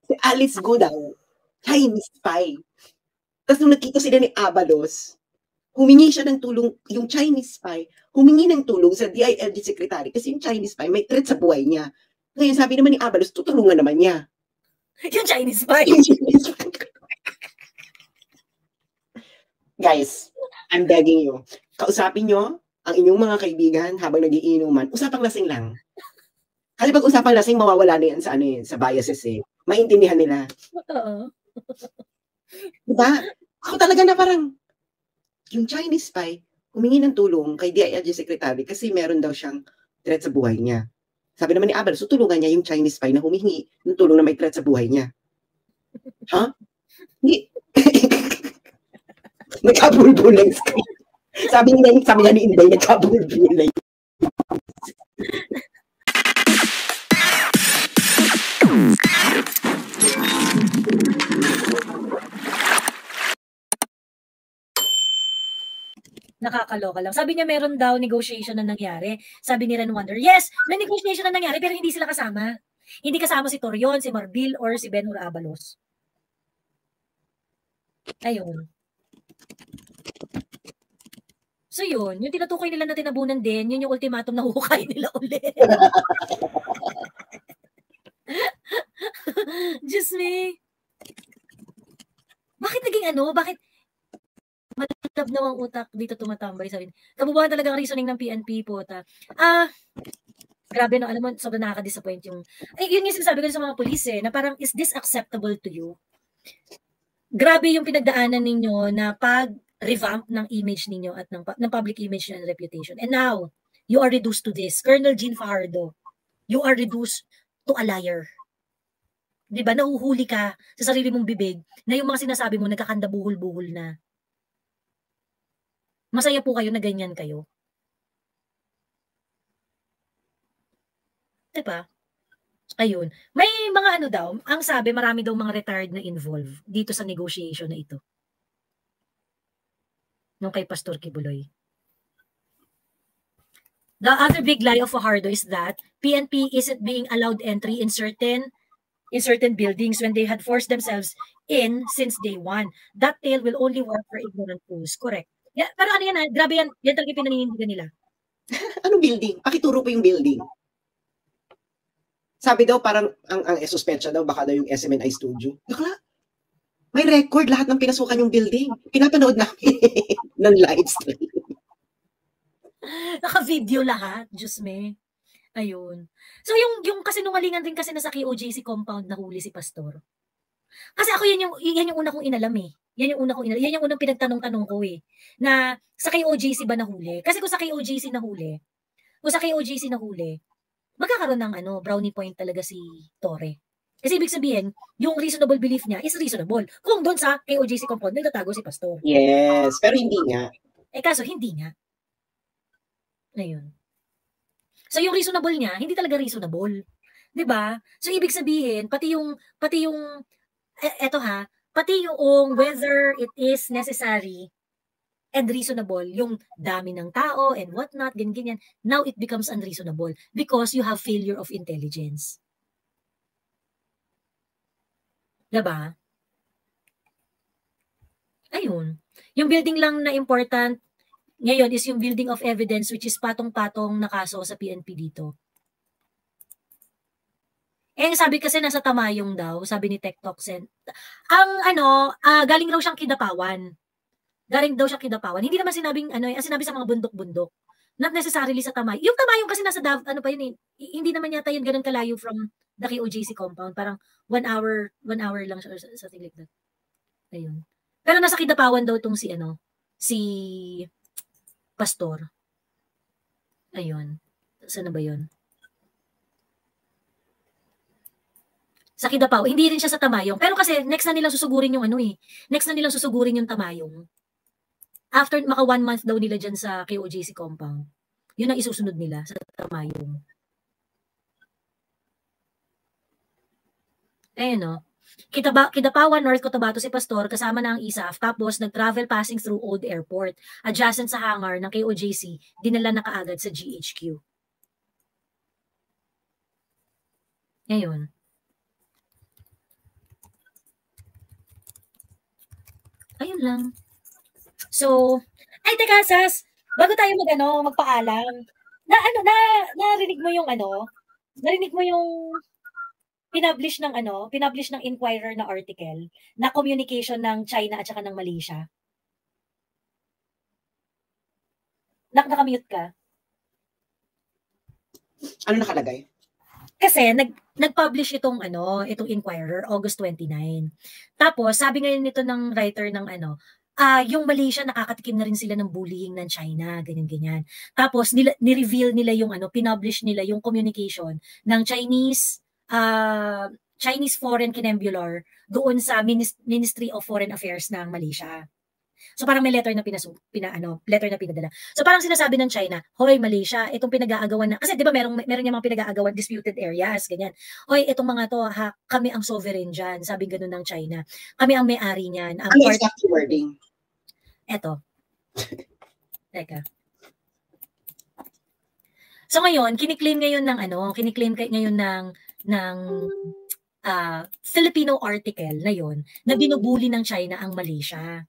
Si Alice Go daw, Chinese spy. Tapos nung nagkita sila ni Abalos, humingi siya ng tulong, yung Chinese spy, humingi ng tulong sa DILG secretary kasi yung Chinese spy may threat sa buhay niya. Ngayon sabi naman ni Abalos, tutulungan naman niya. Yung Chinese spy. Guys, I'm begging you, kausapin nyo ang inyong mga kaibigan habang nagiinuman, usapang lasing lang. Kasi pag usapang lasing, mawawala na yan sa, sa biases eh. Maintindihan nila. Oo. Diba? Ako talaga na parang, yung Chinese spy, humingi ng tulong kay DILG secretary kasi meron daw siyang threat sa buhay niya. Sabi naman ni Abel, so tulungan niya yung Chinese spy na humingi ng tulong na may threat sa buhay niya. Ha? Hindi. Nagkabulbulay. Sabi niya ni Inday, nagkabulbulay. Nakakaloka lang. Sabi niya meron daw negotiation na nangyari. Sabi ni Ren Wonder, yes, may negotiation na nangyari pero hindi sila kasama. Hindi kasama si Torion, si Marbil, or si Ben Abalos. Ayun. So yun, yung tinutukoy nila na tinabunan din, yun yung ultimatum na hukay nila ulit. Diyos me. Bakit naging ano? Bakit malab na ang utak dito tumatambay sa akin? Kabubuhan talaga ang reasoning ng PNP po. Grabe no, alam mo, sobrang nakaka-disappoint yung... yun yung sinasabi ko sa mga pulis na parang, is this acceptable to you? Grabe yung pinagdaanan ninyo na pag-revamp ng image ninyo at ng public image and reputation. And now, you are reduced to this. Colonel Jean Fajardo, you are reduced to a liar. Diba? Nahuhuli ka sa sarili mong bibig na yung mga sinasabi mo nagkakanda buhol-buhol na. Masaya po kayo na ganyan kayo. Diba? Ayun. May mga ano daw, ang sabi marami daw mga retired na involved dito sa negotiation na ito. Nung kay Pastor Kibuloy. The other big lie of Fajardo is that PNP isn't being allowed entry in certain buildings when they had forced themselves in since day one. That tale will only work for ignorant fools. Correct. Yeah, pero ano yan grabe yan. Yan talaga pinaninindigan nila. Anong building? Pakituro po yung building. Sabi daw parang ang suspensya daw baka daw yung SMNI studio. Bakla. May record lahat ng pinasukan yung building. Pinapanood namin ng live stream. Naka-video lahat. Diyos me. Ayun. So yung kasinungalingan din kasi na sa KOJC compound na huli si Pastor. Kasi ako yan yung una kong inalam eh. Yan yung unang pinagtanong-tanong ko eh. Na sa KOJC ba nahuli? Kasi kung sa KOJC nahuli, magkakaroon ng brownie point talaga si Torre. Kasi ibig sabihin, yung reasonable belief niya is reasonable. Kung doon sa KOJC compound, nagtatago si Pastor. Yes, pero hindi nga. Kaso hindi nga. Ayun. So yung reasonable niya, hindi talaga reasonable. 'Di ba? So ibig sabihin, pati yung whether it is necessary and reasonable, yung dami ng tao and whatnot, ganyan, now it becomes unreasonable because you have failure of intelligence. 'Di ba? Ayun. Yung building lang na important ngayon is yung building of evidence which is patong-patong na kaso sa PNP dito. Sabi kasi nasa Tamayong daw, sabi ni Tech Talksen. Galing raw siyang Kidapawan. Hindi naman sinabing sinabi sa mga bundok-bundok. Not necessarily sa Tamay. Yung Tamayong kasi nasa hindi naman yata yun ganun kalayo from the KOJC compound. Parang 1 hour lang siya or something like that. Ayun. Pero nasa Kidapawan daw tong si Pastor. Ayun. Saan na ba yun? Sa Kidapawan. Hindi rin siya sa Tamayong. Pero kasi next na nilang susugurin yung Tamayong. After maka 1 month daw nila dyan sa KOJC compound. Yun ang isusunod nila sa Tamayong. Ayun Kidapawan, North Cotabato si Pastor kasama na ang ISAF tapos nag-travel passing through Old Airport. Adjacent sa hangar ng KOJC, dinala na kaagad sa GHQ. Ngayon. Ayun lang. So, ay teka, Sas, bago tayo magpaalam, narinig mo yung narinig mo yung pinublish ng Inquirer na article na communication ng China at saka ng Malaysia? Nakamute ka? Ano nakalagay? Kasi nag-publish itong Inquirer August 29. Tapos sabi ngayon nito ng writer ng yung Malaysia nakakatikim na rin sila ng bullying ng China, ganyan-ganyan. Tapos ni-reveal nila yung pinublish nila yung communication ng Chinese Foreign Kinembulor doon sa Ministry of Foreign Affairs ng Malaysia. So parang may letter na letter na pinadala. So parang sinasabi ng China, hoy Malaysia, itong pinag-aagawan na, kasi 'di ba meron yung mga pinag-aagawan disputed areas, ganyan. Hoy, itong mga to, kami ang sovereign diyan, sabi ganoon ng China. Kami ang may-ari niyan. Ano exact wording? Eto. Teka. So ngayon, kiniklaim ngayon ng Filipino article na yon na binubuli ng China ang Malaysia.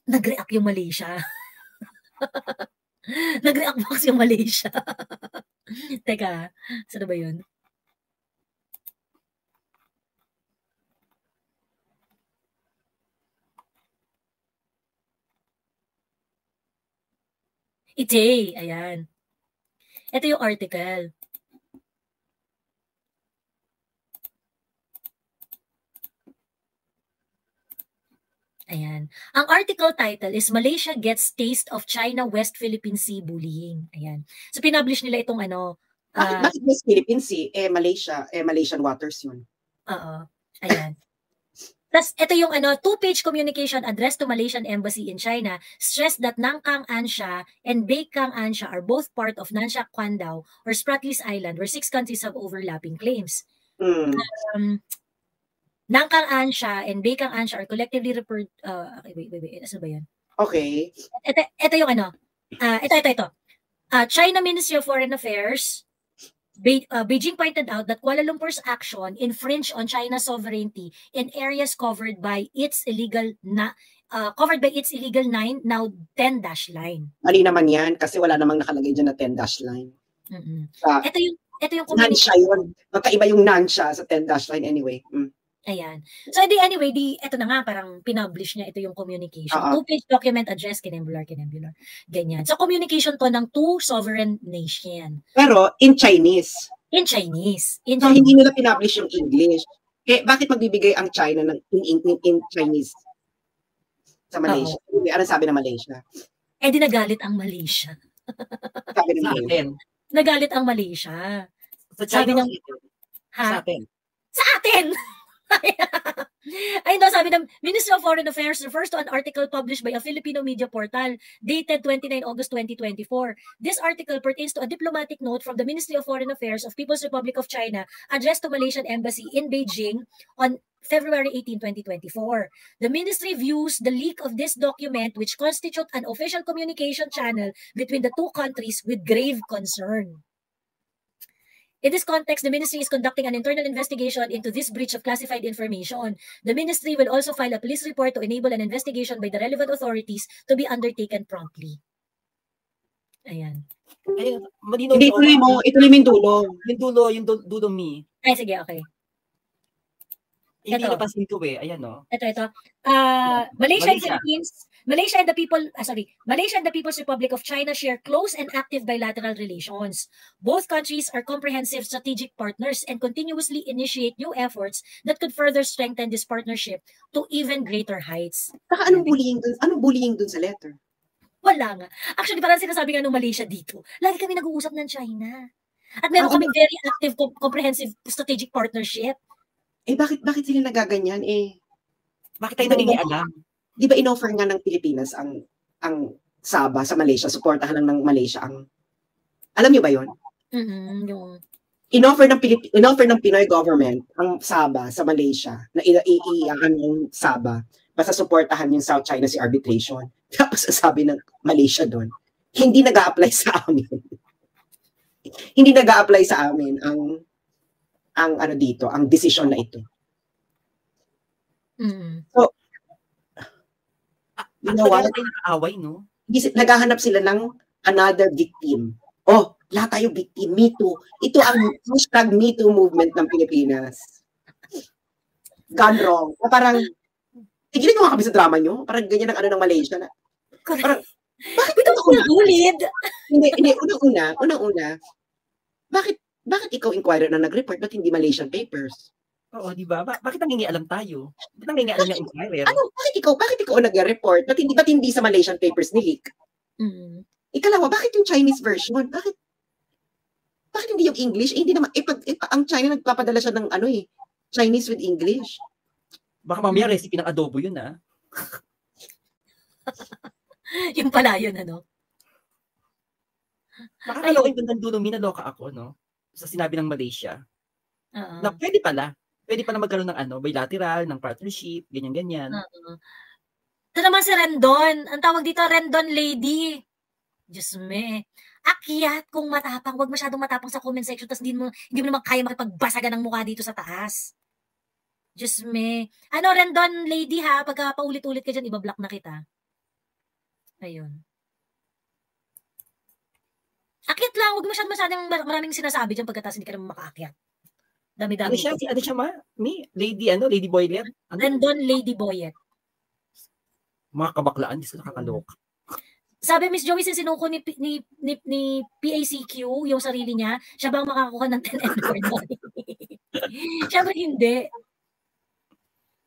Nag-react yung Malaysia. Nag-react box yung Malaysia. Teka, saan ba yun? Ite, ayan. Ito yung article. Ayan. Ang article title is Malaysia Gets Taste of China West Philippine Sea Bullying. Ayan. So, pinublish nila itong bakit West Philippine Sea? Malaysian waters yun. Oo. Ayan. Tapos, ito yung two-page communication addressed to Malaysian Embassy in China stressed that Nangkang Ansha and Baikang Ansha are both part of Nansha Kwandao or Spratlys Island where 6 countries have overlapping claims. Nangkang Ansha and Baikang Ansha are collectively referred, wait, ano ba yan? Okay. Ito yung ito. China Ministry of Foreign Affairs, Beijing pointed out that Kuala Lumpur's action infringed on China's sovereignty in areas covered by its illegal 9, now 10-dash line. Mali naman yan kasi wala namang nakalagay dyan na 10-dash line. Ito yung Nansha yun. Magkaiba yung Nansha sa 10-dash line anyway. Ayan. So, anyway, ito na nga, parang pinublish niya ito yung communication. Two-page document address, Kinembulor. Ganyan. So, communication to ng two sovereign nation. Pero, in Chinese. In Chinese. So, hindi nila pinublish yung English. Bakit magbibigay ang China ng in Chinese sa Malaysia? Ano sabi ng Malaysia? Di nagalit ang Malaysia. Sabi ng Malaysia. Nagalit ang Malaysia. Sabi ng sa atin. Sa atin! Ayun daw, sabi ng Ministry of Foreign Affairs refers to an article published by a Filipino media portal dated 29 August 2024. This article pertains to a diplomatic note from the Ministry of Foreign Affairs of People's Republic of China addressed to Malaysian Embassy in Beijing on February 18, 2024. The ministry views the leak of this document, which constitute an official communication channel between the two countries, with grave concern. In this context, the ministry is conducting an internal investigation into this breach of classified information. The ministry will also file a police report to enable an investigation by the relevant authorities to be undertaken promptly. Ayan. Ayun, ituloy mo yung dulo. Yung dulo mi. Ay, sige, okay. Hindi napansin ko ayan no. Ito. Malaysia and the People's Republic of China share close and active bilateral relations. Both countries are comprehensive strategic partners and continuously initiate new efforts that could further strengthen this partnership to even greater heights. Saka anong bullying dun sa letter? Wala nga. Actually, parang sinasabi nga ng Malaysia dito, lagi kami nag-uusap ng China. At meron kami very active, comprehensive strategic partnership. Bakit sila nagaganyan Bakit tayo nangingialam? Di ba inoffer nga ng Pilipinas ang Sabah sa Malaysia, suportahan lang ng Malaysia ang, alam niyo ba yun? Yung inoffer ng Pinoy government ang Sabah sa Malaysia na ng Sabah basta suportahan yung South China Sea arbitration. Tapos sabi ng Malaysia doon, hindi nag-a-apply sa amin. Hindi nag-a-apply sa amin ang desisyon na ito. Mm-hmm. So, You know what? At tayo nakaaway, no? Naghahanap sila ng another victim. Oh, lahat tayo victim. Me too. Ito ang hashtag Me Too movement ng Pilipinas. Gone wrong. Na parang, tigilin nyo nga kami sa drama nyo. Parang ganyan ang ano ng Malaysia. Na, parang, bakit ito ko nagulid? Hindi, unang-una, bakit ikaw inquirer na nag-report, ba't hindi Malaysian papers? Oo, di ba? Bakit nangingialam tayo? Bakit nangingialam yung inquirer? Ano, bakit ikaw nag-report? Ba't hindi sa Malaysian papers ni-leak? Ikalawa, bakit yung Chinese version? Bakit hindi yung English? Hindi naman, ang China nagpapadala siya ng Chinese with English. Baka mamaya recipe ng adobo yun, ah. Yung pala yun, ano? Nakakaloka yung bandang dulo, minaloka ako, no? Sa sinabi ng Malaysia. Na pwede pala magkaroon ng bilateral, ng partnership, ganyan-ganyan. Ito naman si Rendon. Ang tawag dito, Rendon Lady. Diyos me. Akyat kung matapang. Huwag masyadong matapang sa comment section tapos hindi mo naman kaya makipagbasagan ng mukha dito sa taas. Diyos me. Rendon Lady ha, pagka paulit-ulit ka dyan, ibablock na kita. Ayun. Akyat lang. Huwag masyadong maraming sinasabi dyan pagkatapos hindi ka naman makaakyat. Dami-dami. Ano siya ma? Lady Boylet? Rendon Lady Boyet. Mga kabaklaan, di sila nakakaloka. Sabi Miss Joey, sinuko ni PACQ yung sarili niya, siya ba ang makakuha ng 10 and more money? Siyempre hindi.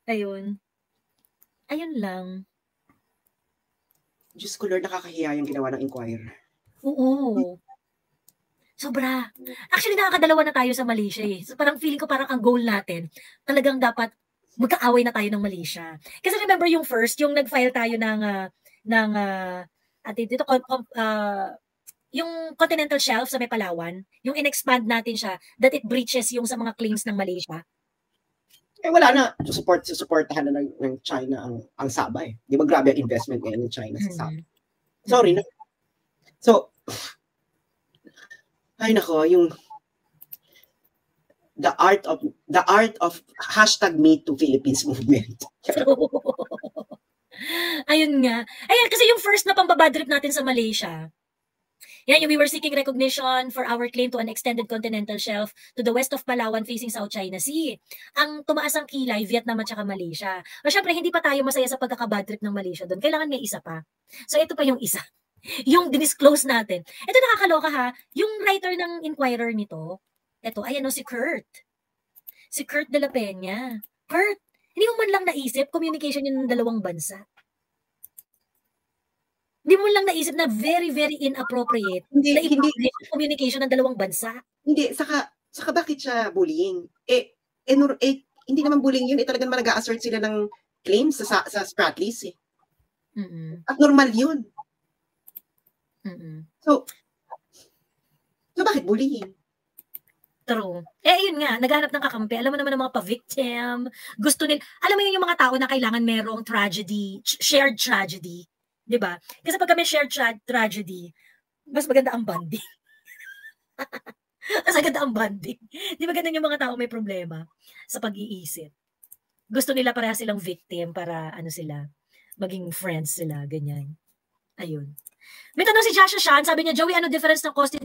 Ayun lang. Diyos ko Lord, nakakahiya yung ginawa ng inquirer. Oo. Sobra. Actually, nakakadalawa na tayo sa Malaysia eh. So, parang feeling ko parang ang goal natin, talagang dapat magkaaway na tayo ng Malaysia. Kasi remember yung first, yung nag-file tayo yung continental shelf sa may Palawan, yung in-expand natin siya, that it breaches yung sa mga claims ng Malaysia. Wala na. Susuportahan na ng China ang Sabah eh. Di ba grabe ang investment ngayon ng China sa Sabah? Sorry na. So, ay nako, yung the art of hashtag Me Too Philippines movement. Ayun nga. Ayan, kasi yung first na pambabadrip natin sa Malaysia, yan, we were seeking recognition for our claim to an extended continental shelf to the west of Palawan facing South China Sea. Ang tumaas ang kilay, Vietnam at saka Malaysia. O syempre, hindi pa tayo masaya sa pagkakabadrip ng Malaysia doon. Kailangan may isa pa. So ito pa yung isa. Yung dinisclose natin. Ito nakakaloka ha. Yung writer ng Inquirer nito, ito, ayan o, si Kurt. Si Kurt de la Peña. Kurt, hindi mo man lang naisip communication yun ng dalawang bansa. Hindi mo lang naisip na very, very inappropriate na hindi communication ng dalawang bansa. Hindi, saka bakit siya bullying? Hindi naman bullying yun. Talagang nag-a-assert sila ng claims sa Spratlys eh. At normal yun. So bakit bullying? True. Yun nga, naghanap ng kakampi. Alam mo naman ng mga pa-victim. Gusto nila, alam mo yun yung mga tao na kailangan merong tragedy, shared tragedy. Diba? Kasi pag may shared tragedy, mas maganda ang bonding. Mas maganda ang bonding. Di ba ganun yung mga tao may problema sa pag-iisip? Gusto nila pareha silang victim para maging friends sila, ganyan. Ayun. May tanong si Joshua Shan, sabi niya, Joey, ano difference ng custody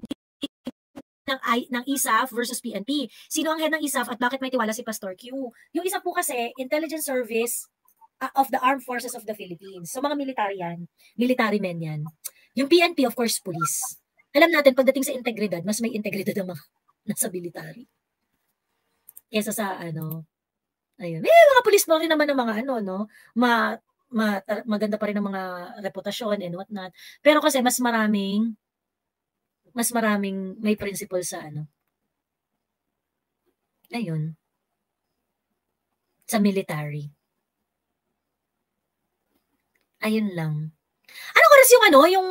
ng ISAF versus PNP? Sino ang head ng ISAF at bakit may tiwala si Pastor Q? Yung ISAF po kasi, Intelligence Service of the Armed Forces of the Philippines. So mga military men yan. Yung PNP, of course, police. Alam natin, pagdating sa integridad, mas may integridad ang mga nasa military. Kesa sa ayun. Mga police mo rin naman ng mga maganda pa rin ang mga reputasyon and whatnot. Pero kasi mas maraming may principle sa ayun. Sa military. Ayun lang. Ano oras yung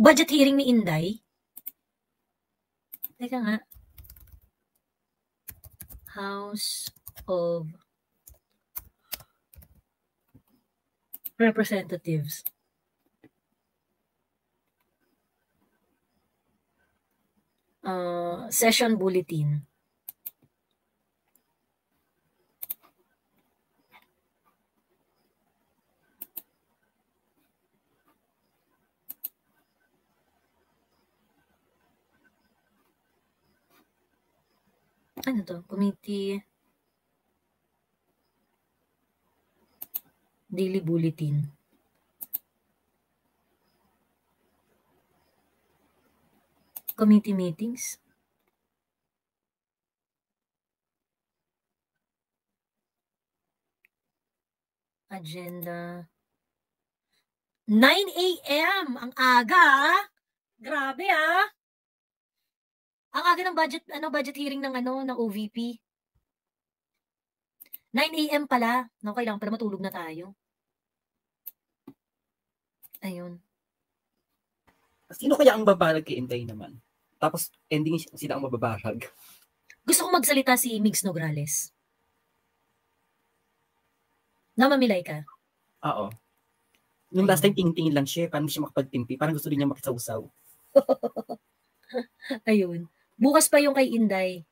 budget hearing ni Inday? Teka nga. House of Representatives. Session bulletin. Ano to? Committee Daily Bulletin. Committee meetings. Agenda. 9 a.m. Ang aga, ah. Grabe, ah. Ang aga ng budget hearing ng OVP. 9 a.m. pala. No, kailangan pala matulog na tayo. Ayun. Sino kaya ang babarag kay Inday naman? Tapos ending sila ang mababarag. Gusto kong magsalita si Migs Nograles. Namamilay ka? Oo. Yung last time tingin-tingin lang siya, parang siya makapagtimpi, parang gusto rin niya makisawsaw. Ayun. Bukas pa yung kay Inday.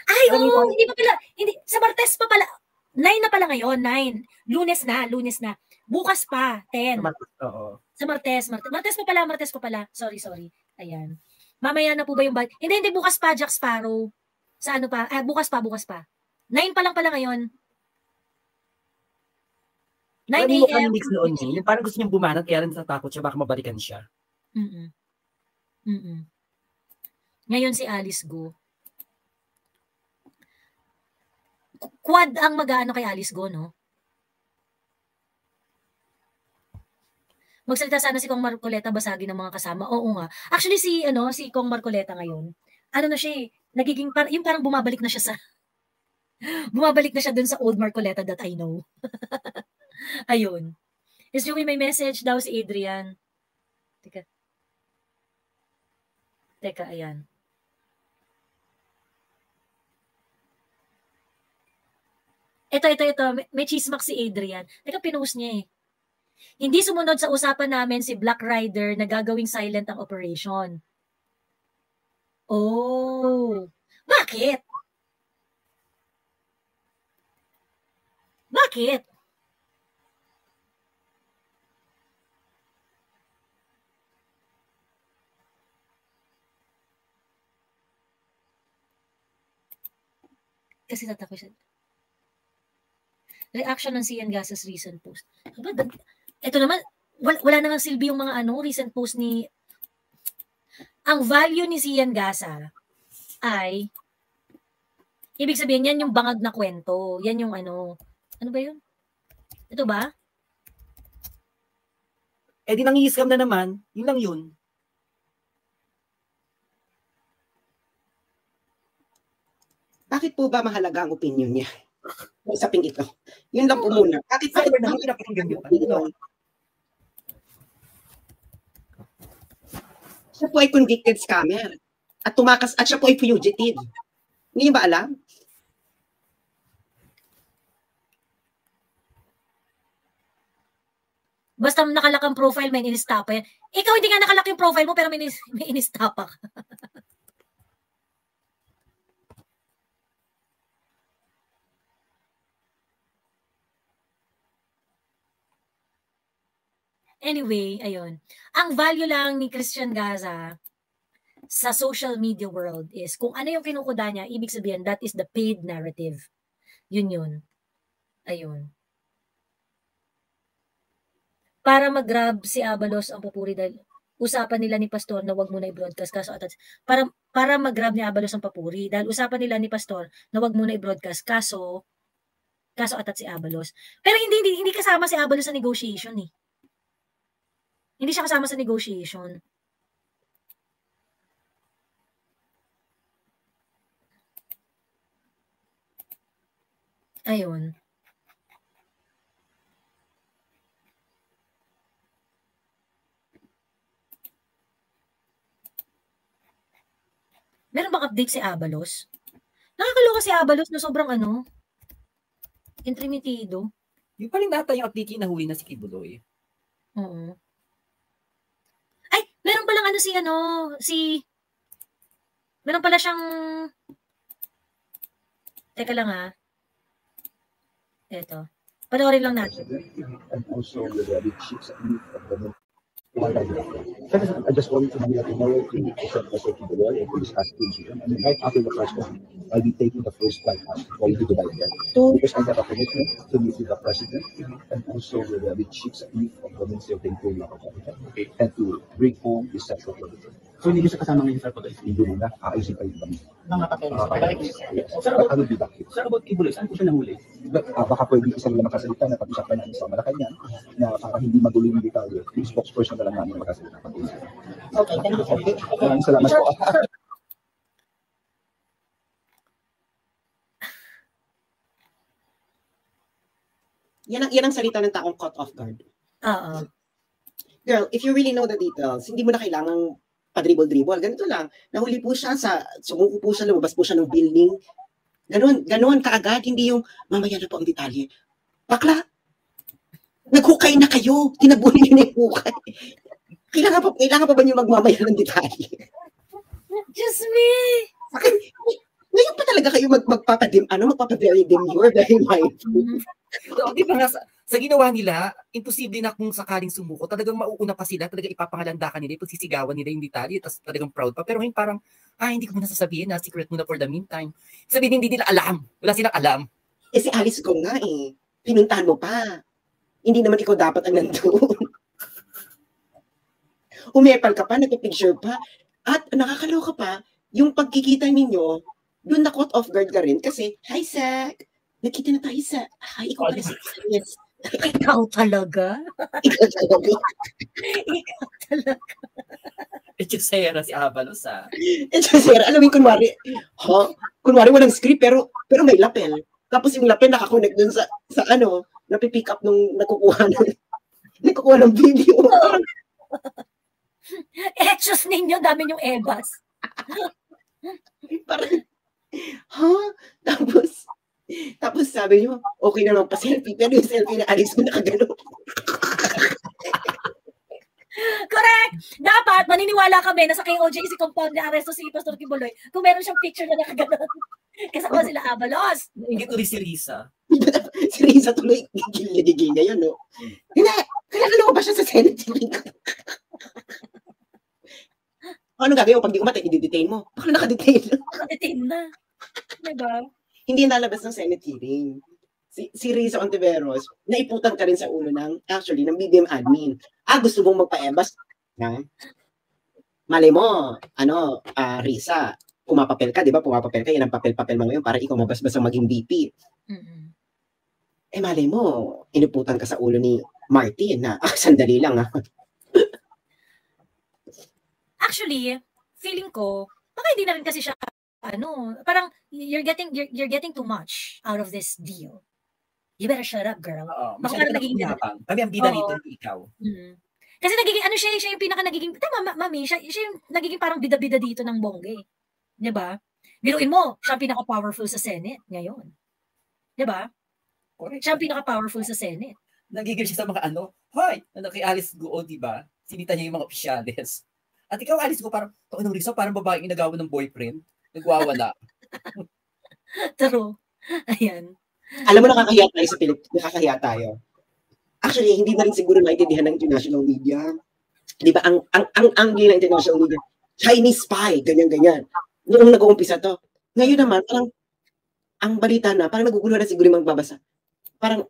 Ay, oo! Hindi pa pala. Hindi, sa Martes pa pala. 9 na pala ngayon, 9. Lunes na. Bukas pa, 10. Oo. Sa Martes pa pala. Sorry. Ayan. Mamaya na po ba yung Hindi, bukas pa, Jack Sparrow. Sa ano pa? Bukas pa. 9 pa lang pala ngayon. 9 a.m. Yung parang gusto niyang bumanat, kaya rin natatakot siya, baka mabalikan siya. Ngayon si Alice Go. Quad ang mag-aano kay Alice Go, no? Magsalita sana si Kong Marcoleta, basagin ng mga kasama. Oo nga. Actually, si Kong Marcoleta ngayon, ano na siya, nagiging, yung parang bumabalik na siya dun sa old Marcoleta that I know. Ayun. Is Joey, may message daw si Adrian. Teka, ayan. Ito. May chismak si Adrian. Teka, pinost niya eh. Hindi sumunod sa usapan namin si Black Rider na gagawing silent ang operation. Oh. Bakit? Kasi tatako siya. Reaction ng Sian Gasa's recent post. Ito naman, wala nang silbi yung mga recent post ni... Ang value ni Sian Gasa ay, ibig sabihin, yan yung bangag na kwento. Yan yung ano ba yun? Ito ba? Di nang-i-scam na naman. Yun lang yun. Bakit po ba mahalaga ang opinion niya? Usaping ito. Yun lang po muna. Bakit siya po ay convicted scammer. At siya po ay fugitive. Hindi niyo ba alam? Basta nakalak ang profile, may in-stapa yan. Ikaw hindi nga nakalak yung profile mo, pero may in-stapa ka. Anyway, ayun. Ang value lang ni Christian Gaza sa social media world is kung ano yung kinukuda niya, ibig sabihin, that is the paid narrative. Yun. Ayun. Para mag-grab si Abalos ang papuri dahil usapan nila ni Pastor na wag muna i-broadcast kaso atat. Para mag-grab ni Abalos ang papuri dahil usapan nila ni Pastor na wag muna i-broadcast kaso atat si Abalos. Pero hindi kasama si Abalos sa negotiation eh. Hindi siya kasama sa negotiation. Ayun. Meron bang update si Abalos? Nakakaloka si Abalos na sobrang intimidido. Yung pa rin data yung update yung nahuli na si Kibuloy. Oo. Ay, meron palang meron pala siyang, teka lang ha. Eto. Panoorin lang natin. I just want to Manila tomorrow to present myself to the wall and to discuss things with them. And then right after the press conference, I'll be taking the first flight out going to Dubai again. Because I have a commitment to meet with the president and also with chief of the Ministry of the Interior and to bring home the central auditor. So hindi siya kasama ngayon, sir, po guys? Hindi muna, aayusin pa yung kami. Mga papeles. Sir, I will be back here. Sir, about Kibuloy, saan po siya nahuli? Baka pwede isa nila makasalita na pag-usapan natin sa Malacanang na para hindi magulo yung detalye. Yung spokesperson na lang namin makasalita. Okay, thank you, sir. Maraming salamat po. Yan ang salita ng taong caught off guard. Oo. Girl, if you really know the details, hindi mo na kailangang padribol-dribol. Ganito lang. Nahuli po siya sumuko po siya, lumabas po siya ng building. Ganon kaagad. Hindi yung, mamaya na po ang detalye. Bakla, naghukay na kayo. Tinabunin niyo na yung hukay. Kailangan pa ba niyo magmamaya ng detalye? Just me! Ngayon pa talaga kayo magpapadery demure dahil mindful. So, di ba nga, sa ginawa nila, imposible na kung sakaling sumuko, talagang mauuna pa sila, talagang ipapangalanda ka nila, pagsisigawan nila yung detalye, tapos talagang proud pa. Pero ngayon parang, hindi ko muna sasabihin na secret muna for the meantime. Sabihin, hindi nila alam. Wala silang alam. Si Alice ko nga pinuntahan mo pa. Hindi naman ikaw dapat ang nandun. Umepal ka pa, nagpipicture pa, at nakakaloka pa, yung pagkikita ninyo, doon na caught off guard ka rin kasi, hi, Zach. Nakita na tayo sa, ikaw pala si Alice. Ikaw talaga? Ikaw talaga. Ikaw talaga. Echosera si Avalos, Echosera, alam mo yung kunwari walang script, pero may lapel. Tapos yung lapel nakakonect dun sa napipick up nung nakukuha ng video. Echos ninyo, dami yung ebas. Parang, Tapos sabi niyo, okay na lang pa-selfie, pero yung selfie na Alice mo nakagano. Correct! Dapat, maniniwala kami na sa KOJC compound na aresto si Pastor Kibuloy kung meron siyang picture na nakagano. Kasama sila Avalos. Hindi tuloy si Risa. Si Risa tuloy, gigil niya yun, no? Hindi, kailangan ba siya sa Senate hearing? Ano gagawin mo? Pag di umatay, i-detain mo. Baka nakadetain. Nakadetain na. Diba? Hindi nalabas ng Senate hearing. Si Risa Ontiveros, naiputan ka rin sa ulo ng BBM admin. Gusto mong magpa-embas? Malay mo, Risa, pumapapel ka, di ba? Pumapapel ka, yan ang papel-papel mo ngayon para ikaw mabasbas ang maging VP. Malay mo, inuputan ka sa ulo ni Martin na, sandali lang Actually, feeling ko, baka hindi na rin kasi siya parang you're getting too much out of this deal. You better shut up, girl. Masyado ka naging kami ang bida rito, ikaw. Kasi nagiging, siya yung pinaka-nagiging, tama, mami, siya yung nagiging parang bida-bida dito ng bongge. Diba? Biruin mo, siya ang pinaka-powerful sa Senate ngayon. Diba? Siya ang pinaka-powerful sa Senate. Nagiging siya sa mga hoy, kay Alice Guo, diba? Sinita niya yung mga opisyales. At ikaw, Alice Guo, parang, Risa, parang babaeng inagawa ng boyfriend. Nagwawala. True. Ayan. Alam mo, nakakahiya tayo sa Pilipinas. Nakakahiya tayo. Actually, hindi na rin siguro maintindihan ng international media. Di ba? Ang angle ng international media, Chinese spy, ganyan-ganyan. Noong nag-uumpisa to. Ngayon naman, parang, ang balita na, parang nagugulo na siguro yung magbabasa. Parang,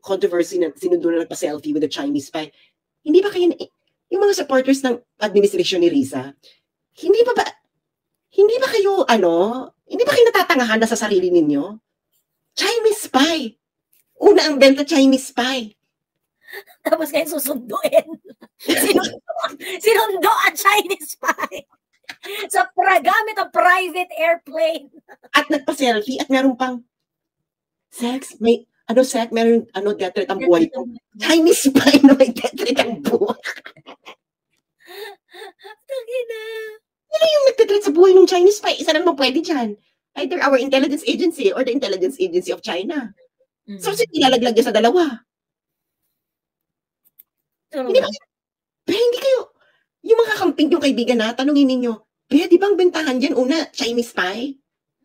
controversy na sinundo na nagpa-selfie with the Chinese spy. Hindi ba kayo, yung mga supporters ng administrasyon ni Risa, hindi ba kayo natatangahan na sa sarili ninyo? Chinese spy. Una ang benta, Chinese spy. Tapos kayo susunduin. Sinundo ang Chinese spy. Sa gamit ang private airplane. At nagpa-selfie at meron pang sex, meron death threat ang buhay ko. Chinese spy na may death threat ang buhay. Tangina. Ano yung nagtitreat sa buhay ng Chinese spy? Isa naman pwede dyan. Either our intelligence agency or the intelligence agency of China. So, ilalaglag niya sa dalawa. Pero hindi kayo, yung mga kamping yung kaibigan na, tanungin ninyo, di bang bentahan dyan una, Chinese spy?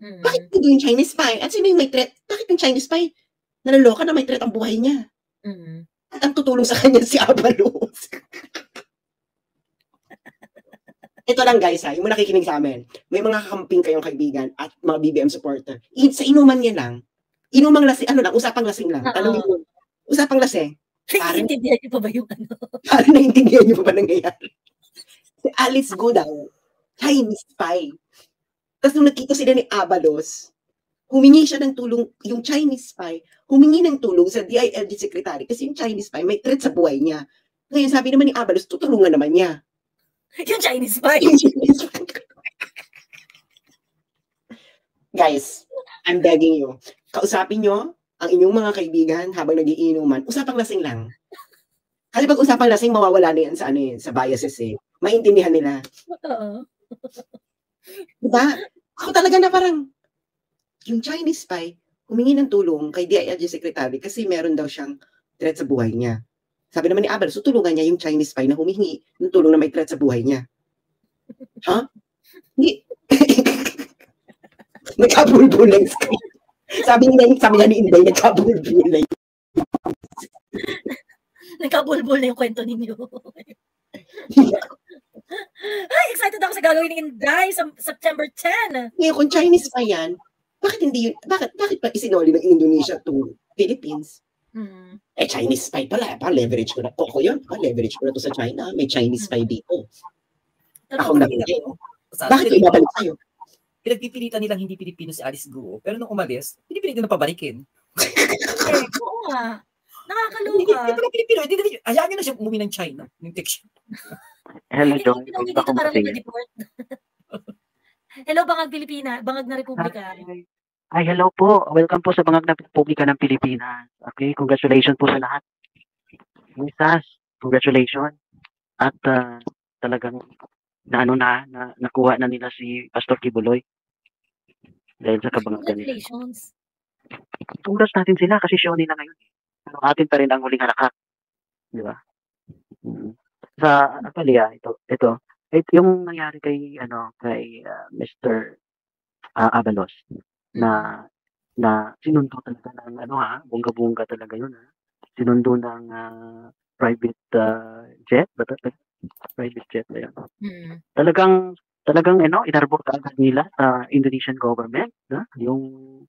Bakit hindi yung Chinese spy? At sino yung may threat? Bakit yung Chinese spy? Naloloka na may threat ang buhay niya. At ang tutulong sa kanya si Avalos. Ito lang guys ha, yung mga nakikinig sa amin. May mga kakamping kayong kaibigan at mga BBM supporter. Sa inuman niya lang, inumang lasing, ano lang, usapang lasing lang. Tanongin mo, usapang lasing. Naiintindihan niyo pa ba yung ano? Parang naiintindihan niyo pa ba nangyayari? Si Alice Go daw, Chinese spy. Tapos nung nakita sila ni Abalos, humingi siya ng tulong, yung Chinese spy, humingi ng tulong sa DILG secretary kasi yung Chinese spy may threat sa buhay niya. Ngayon sabi naman ni Abalos, tutulungan naman niya. Yung Chinese spy. Guys, I'm begging you, kausapin nyo ang inyong mga kaibigan habang nagiinuman, usapang lasing lang. Kasi pag usapang lasing, mawawala na yan sa, ano, sa biases eh. Maintindihan nila. Oo. Diba? Ako talaga na parang, yung Chinese spy, humingi ng tulong kay DILG secretary kasi meron daw siyang threat sa buhay niya. Sabi naman ni Abel, so tulungan niya yung Chinese spy na humingi ng tulong na may threat sa buhay niya. Ha? Hindi. Nagkabulbul lang screen. Sabi niya ni Inday, nagkabulbul lang. Nagkabulbul na yung kwento ninyo. Ay, excited ako sa gagawin ni Inday sa September 10. Ngayon, kung Chinese pa yan, bakit pa isinoli ng Indonesia to Philippines? Eh, Chinese spy pala. Pa-leverage ko na. Koko yun. Pa-leverage ko na to sa China. May Chinese spy dito. Akong nabigay. Bakit ko ibabalik sa'yo? Pinagpipilitan nilang hindi Pilipino si Alice Guo, pero nung umalis, pinipilit na pabalikin. Oo nga. Nakakaloka. Hindi pala Pilipino. Hayaan niyo na siya umuwi ng China. Yung text. Hello, Dong. Hindi dito parang mag-deport. Hello, Bangag Pilipina. Bangag na Republika. Ay, hello po. Welcome po sa Bangag na Republika ng Pilipinas. Okay, congratulations po sa lahat. Misas, congratulations. At talagang nakuha na nila si Pastor Kibuloy. Dahil sa kabangag nila. Congratulations. Congrats natin sila kasi show nila ngayon. Pero atin pa rin ang huling halakhak. Di ba? Sa actually, ito yung nangyari kay Mr. Abalos na sinundo talaga ng bongga-bongga talaga yun sinundo ng private jet private jet na yun. Talagang inarbor kaagad nila sa Indonesian government yung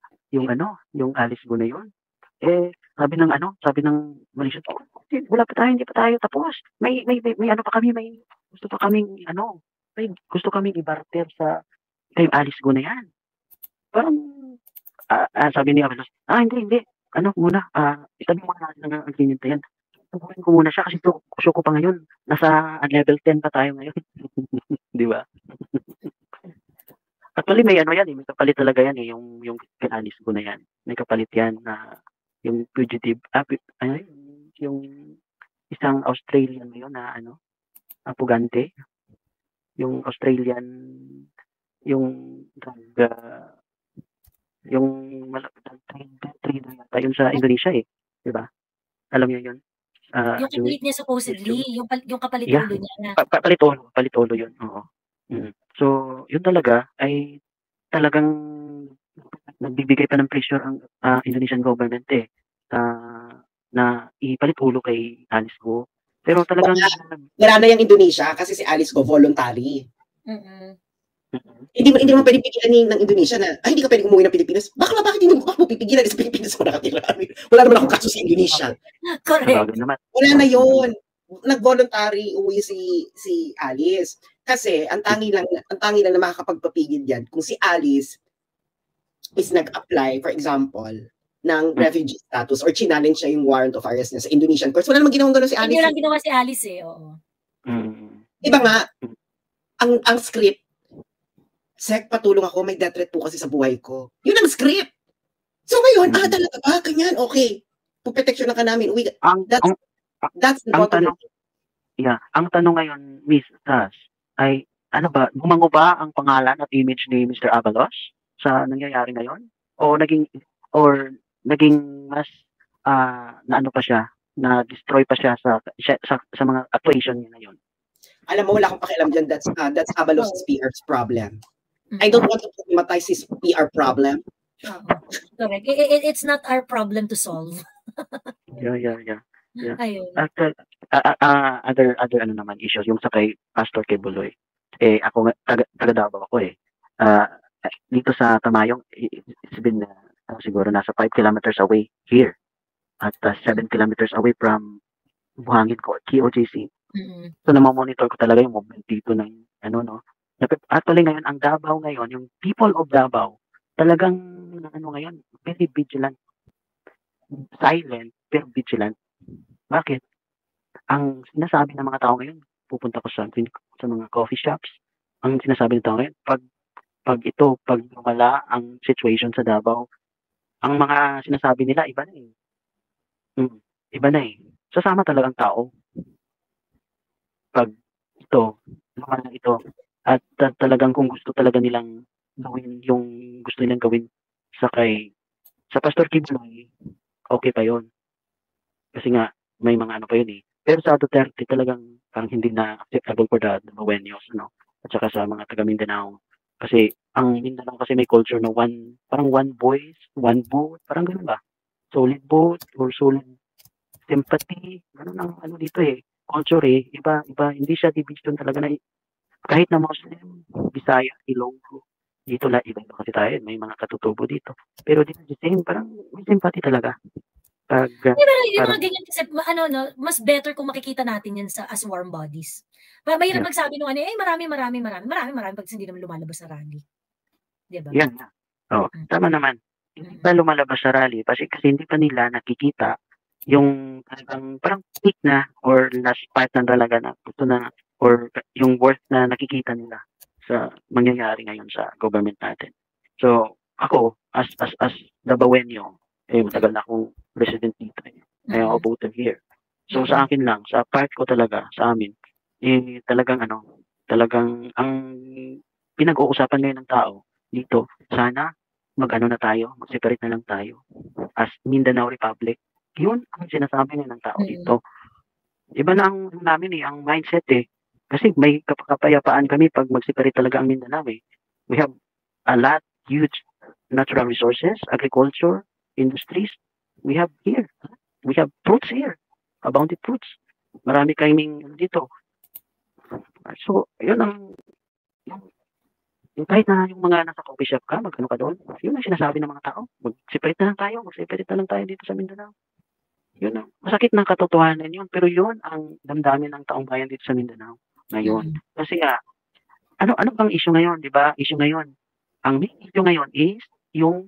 Alice Go na yun. Sabi ng Malaysia, wala pa tayo, hindi pa tayo tapos. May pa kami, gusto kaming i-barter sa kay Alice Go na yan. Parang, sabi ni Abelos, hindi. Itabi mo natin ang agreement na yan. Tukurin ko muna siya kasi show ko pa ngayon. Nasa level 10 pa tayo ngayon. Di ba? Actually, may may kapalit talaga yan yung kay Alice Go na yan. May kapalit yan na yung fugitive, yung isang Australian ngayon na pugante. Yung Australian, yung trader yata yun sa Indonesia di ba? Alam niyo yun? Yung kapalit niya supposedly, yung kapalit ulo niya. Palit ulo yun, oo. So, yun talaga ay talagang nagbibigay pa ng pressure ang Indonesian government na ipalit ulo kay Alice Go. Pero talagang wala na yung Indonesia kasi si Alice Go voluntary. Hindi mo pwedeng pigilan ng Indonesia na hindi ka pwedeng umuwi ng Pilipinas. Bakit hindi mo pipigilan sa Pilipinas ko nakatira? Wala naman akong kaso sa Indonesia. Correct. Wala na yun. Nag-voluntary uwi si Alice. Kasi ang tangi lang na makakapagpapigil diyan kung si Alice is nag-apply, for example, ng refugee status or challenge siya yung warrant of arrest niya sa Indonesian courts. Wala namang ginawang gano'n si Alice. Hindi lang ginawa si Alice oo. Iba nga, ang script, Sek, patulong ako, may death threat po kasi sa buhay ko. Yun ang script. So ngayon, talaga ba? Ganyan, okay. Puproteksyon na ka namin. Uwi. That's the bottom line. Yeah, ang tanong ngayon, Miss Tas, ay bumango ba ang pangalan at image ni Mr. Abalos sa nangyayari ngayon? O naging mas pa siya, na-destroy pa siya sa mga actuation niya ngayon? Alam mo, wala akong pakialam dyan. That's Abalos' PR's problem. I don't want to problematize his PR problem. Correct. It's not our problem to solve. Yeah. Ayun. Other naman issues yung sa kay Pastor Kibuloy. Ako nga, taga Davao ako eh. Dito sa Tamayong, it's been siguro nasa 5 kilometers away here at 7 kilometers away from Buhangin ko, KOJC. So namamonitor ko talaga yung movement dito ng actually ngayon ang Davao ngayon, yung people of Davao, talagang ngayon, very vigilant. Silent pero vigilant. Bakit? Ang sinasabi ng mga tao ngayon, pupunta ko sa mga coffee shops, ang sinasabi ng tao ngayon, pag lumala ang situation sa Davao, ang mga sinasabi nila, iba na eh. Iba na eh. Sasama talagang tao. Pag lumala ito, at talagang kung gusto talaga nilang gawin yung gusto nilang gawin sa Pastor Kibuloy, okay pa yon. Kasi nga, may mga pa yun eh. Pero sa Duterte talagang parang hindi na acceptable for the Buenos, at saka sa mga taga Mindanao. Kasi ang Mindanao kasi may culture na parang one voice, one vote, parang ganun ba? Solid vote or solid sympathy, ganun ang dito eh. Culture eh, iba, hindi siya division talaga na kahit na Muslim, Bisaya, Ilonggo, dito iba kasi tayo, may mga katutubo dito. Pero dito the same, parang may sympathy talaga. Pero yung mga ganyan kasi, mas better kung makikita natin yan as warm bodies. Mahirap magsabi nung marami pag hindi naman lumalabas sa rally. Diba? Yan na. Tama naman. Hindi pa lumalabas sa rally kasi hindi pa nila nakikita yung parang peak na or last part na talaga na gusto na or yung worth na nakikita nila sa mangyayari ngayon sa government natin. So, ako, as Davaoenyo, matagal na akong resident dito. Kaya ako voted here. So, sa akin lang, sa part ko talaga, sa amin, talagang ang pinag-uusapan ngayon ng tao dito, sana mag-separate na lang tayo as Mindanao Republic. Yun ang sinasabi ngayon ng tao dito. Iba na ang namin ang mindset eh. Kasi may kapayapaan kami pag mag-separate talaga ang Mindanao eh. We have a lot, huge natural resources, agriculture, industries. We have here. We have fruits here. Abundant fruits. Marami kaming dito. So, yun yung kahit na yung mga nasa coffee shop ka, ka doon, yun ang sinasabi ng mga tao. Mag-separate na lang tayo dito sa Mindanao. Yun ang masakit ng katotohanan yun. Pero yun ang damdamin ng taong bayan dito sa Mindanao ngayon. Kasi ano bang issue ngayon, di ba? Issue ngayon. Ang main issue ngayon is yung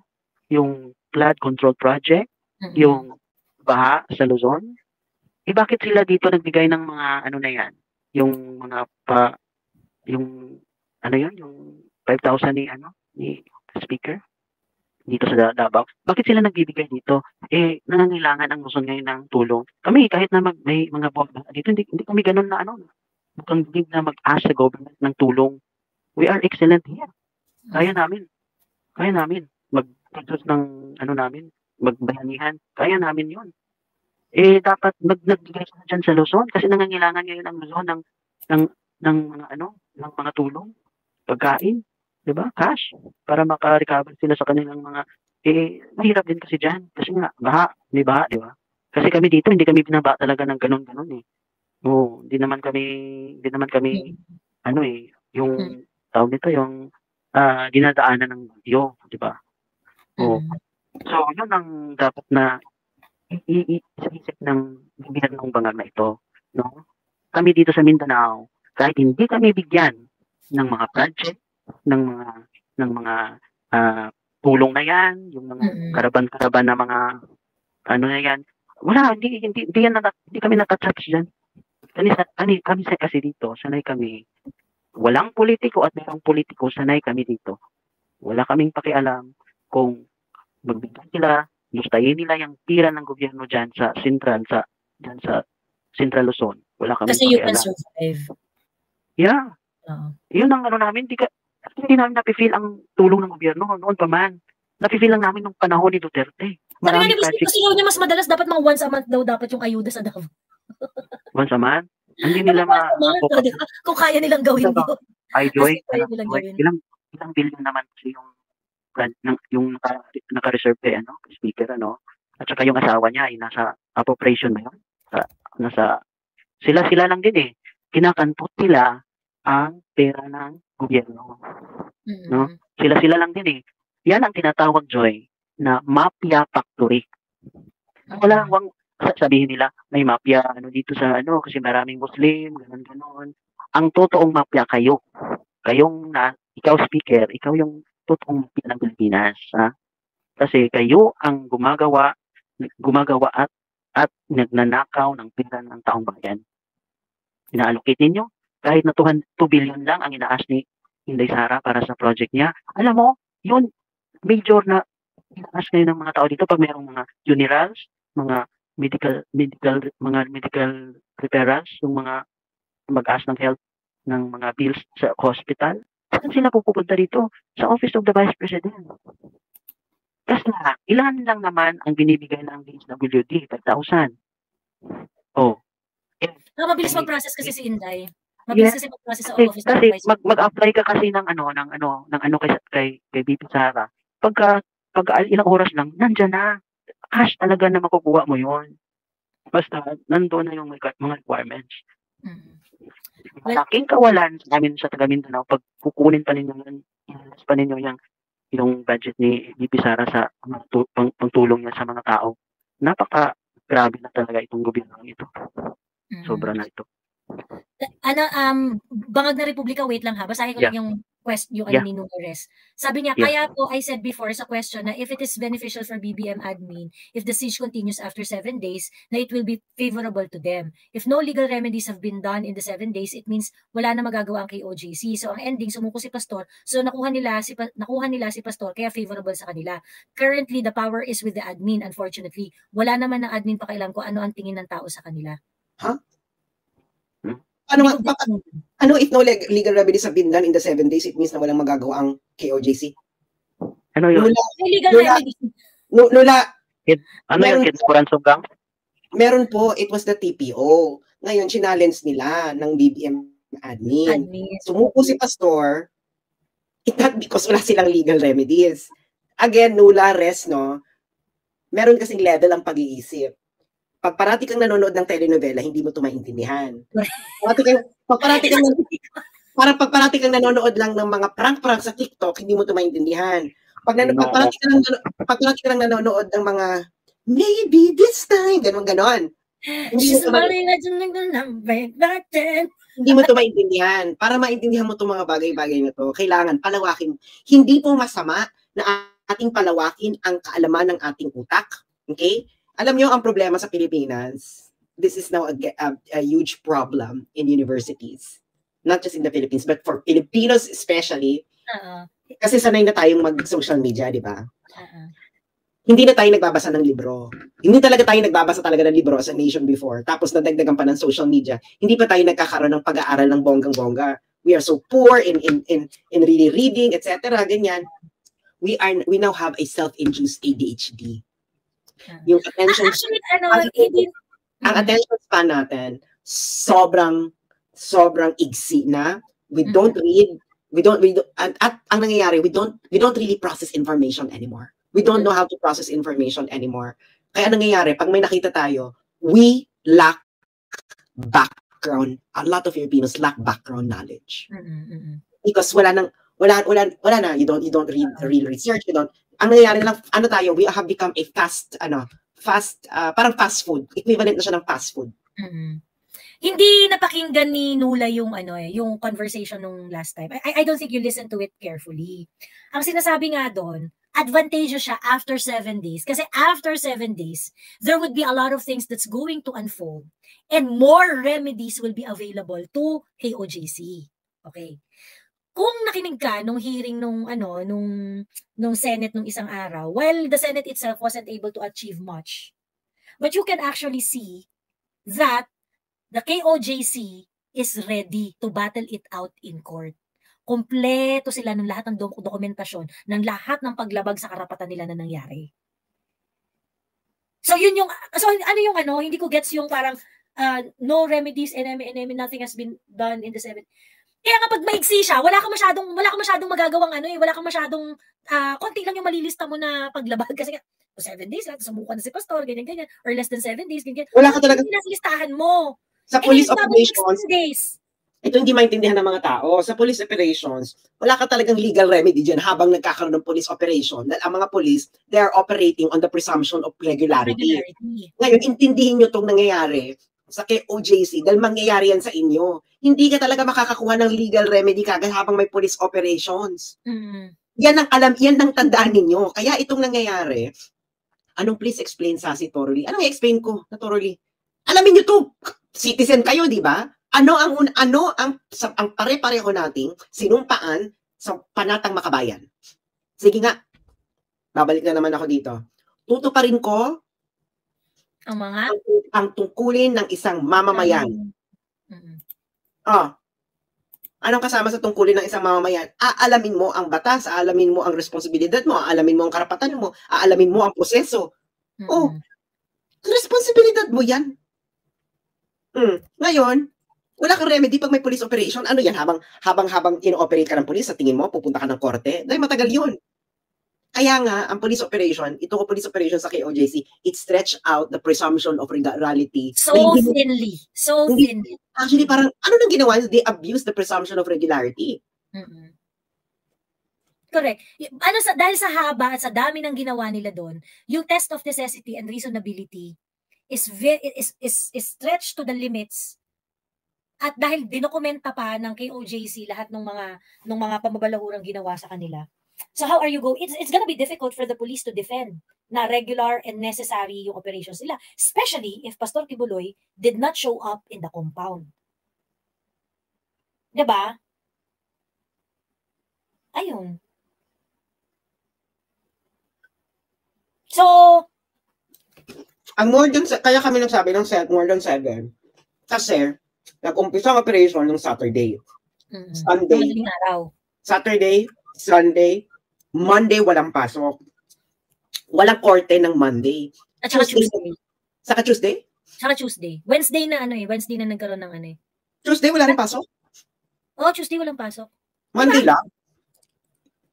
flood control project, yung baha sa Luzon. Bakit sila dito nagbigay ng mga na yan? Yung mga yung 5,000 ni speaker dito sa Davao. Bakit sila nagbibigay dito? Nangangailangan ang Luzon ngayon ng tulong. Kami kahit na may mga dito hindi kami ganoon na mukhang hindi na mag-ask sa government ng tulong. We are excellent here. Kaya namin mag-produce ng namin, magbayanihan. Kaya namin 'yon. Dapat nagbigay sila dyan sa Luzon kasi nangangailangan ngayon ang Luzon ng mga tulong, pagkain, 'di ba? Cash para maka-recover sila sa kanilang mga mahirap din kasi diyan kasi nga baha, di ba? Kasi kami dito hindi kami binaba talaga ng ganun eh. Hindi naman kami yung tawag nito yung dinadaanan ng bagyo, di ba? So, yun ang dapat na iisip ng gobyernong bangag na ito, no? Kami dito sa Mindanao, kahit hindi kami bigyan ng mga project, ng mga tulong na yan, yung mga karaban na mga na yan, wala, hindi kami nakatouch dyan. Kami kasi dito, sanay kami, walang politiko at mayroong politiko, sanay kami dito. Wala kaming pakialam kung magbigay sila, gustayin nila yung tira ng gobyerno dyan sa Central Luzon. Wala kaming kasi pakialam. you can survive. Yeah. Yun ang namin, hindi namin napifeel ang tulong ng gobyerno noon pa man. Napifeel lang namin nung panahon ni Duterte. Marami kasi niya mas madalas dapat mga once a month daw dapat yung ayuda sa Davao. Once a month? Hindi nila kung kaya nilang gawin yun. Ilang billion naman kasi yung naka-reserve speaker at saka yung asawa niya ay nasa appropriation na yun. Sila lang din kinakantot nila ang pera ng gobyerno. No? Mm. Sila-sila lang din eh. Yan ang tinatawag, Joy, na mafia factory. Wala, sabihin nila, may mafia dito sa kasi maraming Muslim, ganun-ganun. Ang totoong mafia kayo. Ikaw speaker, ikaw yung totoong mafia ng Pilipinas. Ha? Kasi kayo ang gumagawa at nagnanakaw ng pera ng taong bayan. Ina-allocate ninyo, kahit na 2 billion lang ang inaas ni Inday Sara para sa project niya. Alam mo, yun, major na inaas ngayon ng mga tao dito pag mayroong mga funerals, mga medical referrals, yung mga mag-ask ng help ng mga bills sa hospital. Saan sila pupunta dito? Sa Office of the Vice President. Kasi ilan lang naman ang binibigay ng DSWD? 5,000. Oh. Mabilis mag-process kasi si Inday. Mabilis kasi mag-process sa Office of Kasi the Vice President. mag-apply ka kasi ng kay BP Sara. Pagka ilang oras lang, nandyan na. Cash talaga na makukuha mo yun. Basta, nandoon na yung mga requirements. Malaking kawalan sa amin sa taga Mindanao, pag kukunin pa ninyo yung budget ni BP Sara sa pangtulong niya sa mga tao. Napaka-grabe na talaga itong gobyerno ito. Sobra na ito. Bangag na Republika, wait lang ha. Basahin ko lang yung ni Nunes. Sabi niya, kaya po I said before sa question na if it is beneficial for BBM admin, if the siege continues after 7 days, na it will be favorable to them. If no legal remedies have been done in the 7 days, it means wala na magagawa ang KOJC. So ang ending, sumuko si Pastor. So nakuha nila si Pastor, kaya favorable sa kanila. Currently, the power is with the admin, unfortunately. Wala naman ng admin pakailan ko ano ang tingin ng tao sa kanila. Huh? If no legal remedies have been done in the 7 days, it means na walang magagawa ang KOJC? Ano yun? Legal remedies. Lula. Ano yung kinsuranso gang? Meron po, it was the TPO. Ngayon, challenge nila ng BBM admin. Sumuko si Pastor, it's not because wala silang legal remedies. Again, Nula, no? Meron kasing level ang pag-iisip. Pag parati kang nanonood ng telenovela, hindi mo ito maintindihan. Pag parati kang nanonood lang ng mga prank-prank sa TikTok, hindi mo ito maintindihan. Pag parati ka lang nanonood ng mga maybe this time, ganon. Hindi mo ito maintindihan. Para maintindihan mo itong mga bagay-bagay na ito, kailangan palawakin. Hindi po masama na ating palawakin ang kaalaman ng ating utak. Okay? Alam niyo ang problema sa Pilipinas, this is now a huge problem in universities. Not just in the Philippines, but for Filipinos especially. Kasi sanay na tayong mag-social media, di ba? Hindi na tayo nagbabasa ng libro. Hindi talaga tayo nagbabasa talaga ng libro as a nation before. Tapos nadagdagan pa ng social media. Hindi pa tayo nagkakaroon ng pag-aaral ng bonggang-bongga. We are so poor in really reading, etc. Ganyan. We now have a self-induced ADHD. Yung attention ang attention span natin sobrang igsi na. We don't read at ang nangyayari we don't really process information anymore. We don't know how to process information anymore. Kaya nangyayari pag may nakita tayo, we lack background. A lot of Filipinos lack background knowledge. Because wala na, you don't read real research, ang nangyayari lang, we have become a parang fast food. Equivalent na siya ng fast food. Hindi napakinggan ni Nula yung yung conversation nung last time. I don't think you listened to it carefully. Ang sinasabi nga doon, advantageous siya after 7 days. Kasi after 7 days, there would be a lot of things that's going to unfold and more remedies will be available to KOJC. Okay. Kung nakinig ka nung hearing nung Senate nung isang araw, while the Senate itself wasn't able to achieve much, but you can actually see that the KOJC is ready to battle it out in court. Kompleto sila ng lahat ng dokumentasyon, ng lahat ng paglabag sa karapatan nila na nangyari. So hindi ko gets yung parang no remedies and nothing has been done in the 7. Kaya kapag maigsi siya, wala kang masyadong magagawang wala kang masyadong konti lang yung malilista mo na paglabag kasi 7 days lang, sumukan na si Pastor, ganyan, or less than 7 days, ganyan. Wala ka talaga listahan mo. Sa police operations, ito hindi maintindihan ng mga tao. Sa police operations, wala ka talagang legal remedy dyan habang nagkakaroon ng police operation. Dahil ang mga police, they are operating on the presumption of regularity. Ngayon, intindihin nyo itong nangyayari sa KOJC dahil mangyayari yan sa inyo. Hindi ka talaga makakakuha ng legal remedy kagad habang may police operations. Yan ang alam, yan ang tandaan ninyo. Kaya itong nangyayari, anong please explain sa si Toroli? Anong i-explain ko na Toroli? Alamin nyo to, citizen kayo, di ba? Ano ang pare-pareho nating sinumpaan sa panatang makabayan? Sige nga, babalik na naman ako dito. Tutuparin ko ang tungkulin ng isang mamamayan. Anong kasama sa tungkulin ng isang mamamayan? Aalamin mo ang batas, aalamin mo ang responsibilidad mo, aalamin mo ang karapatan mo, aalamin mo ang proseso. Responsibilidad mo yan. Ngayon, wala kang remedy pag may police operation. Ano yan? Habang ino-operate ka ng police, sa tingin mo, pupunta ka ng korte? Dahil matagal yun. Kaya nga, ang police operation, itong police operation sa KOJC, it stretch out the presumption of regularity. So thinly. So thinly. Actually, parang, ano nang ginawa? They abuse the presumption of regularity. Correct. Dahil sa haba at sa dami ng ginawa nila doon, yung test of necessity and reasonability is stretched to the limits. At dahil dinokumenta pa ng KOJC lahat ng mga pamabalahurang ginawa sa kanila. So how are you going? It's gonna be difficult for the police to defend na regular and necessary yung operations nila, especially if Pastor Kibuloy did not show up in the compound. 'Di ba? Ayun. So, ang kaya kami nagsabi ng more than 7 kasi nag-umpisa ang operation ng Saturday. Saturday, Sunday, Monday walang pasok. Walang korte ng Monday. At saka Tuesday. Saka Tuesday? Saka Tuesday. Wednesday na nagkaroon ng Tuesday wala rin pasok? Tuesday walang pasok. Monday lang?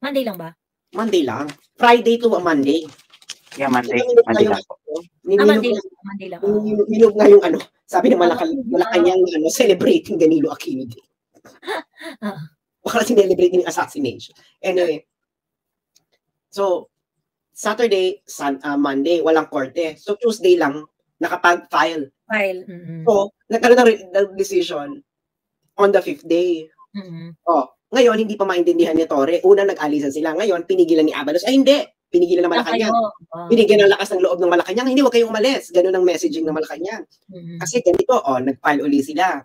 Monday lang ba? Monday lang. Friday to Monday. Yeah, Monday lang. Monday lang. Minug nga yung sabi ng Malacanang celebrating Danilo Aquino Day. Baka celebrating assassination. Anyway. So, Saturday, Monday, walang korte. So, Tuesday lang, nakapag-file. So, nagkaroon ng decision on the 5th day. Ngayon, hindi pa maintindihan ni Torre. Una, nag-alisan sila. Ngayon, pinigilan ni Abalos. Ay, hindi. Pinigilan ng Malacanang. Binigyan ng lakas ng loob ng Malacanang. Hindi, huwag kayong umalis. Ganun ang messaging ng Malacanang. Kasi ganito, nag-file uli sila.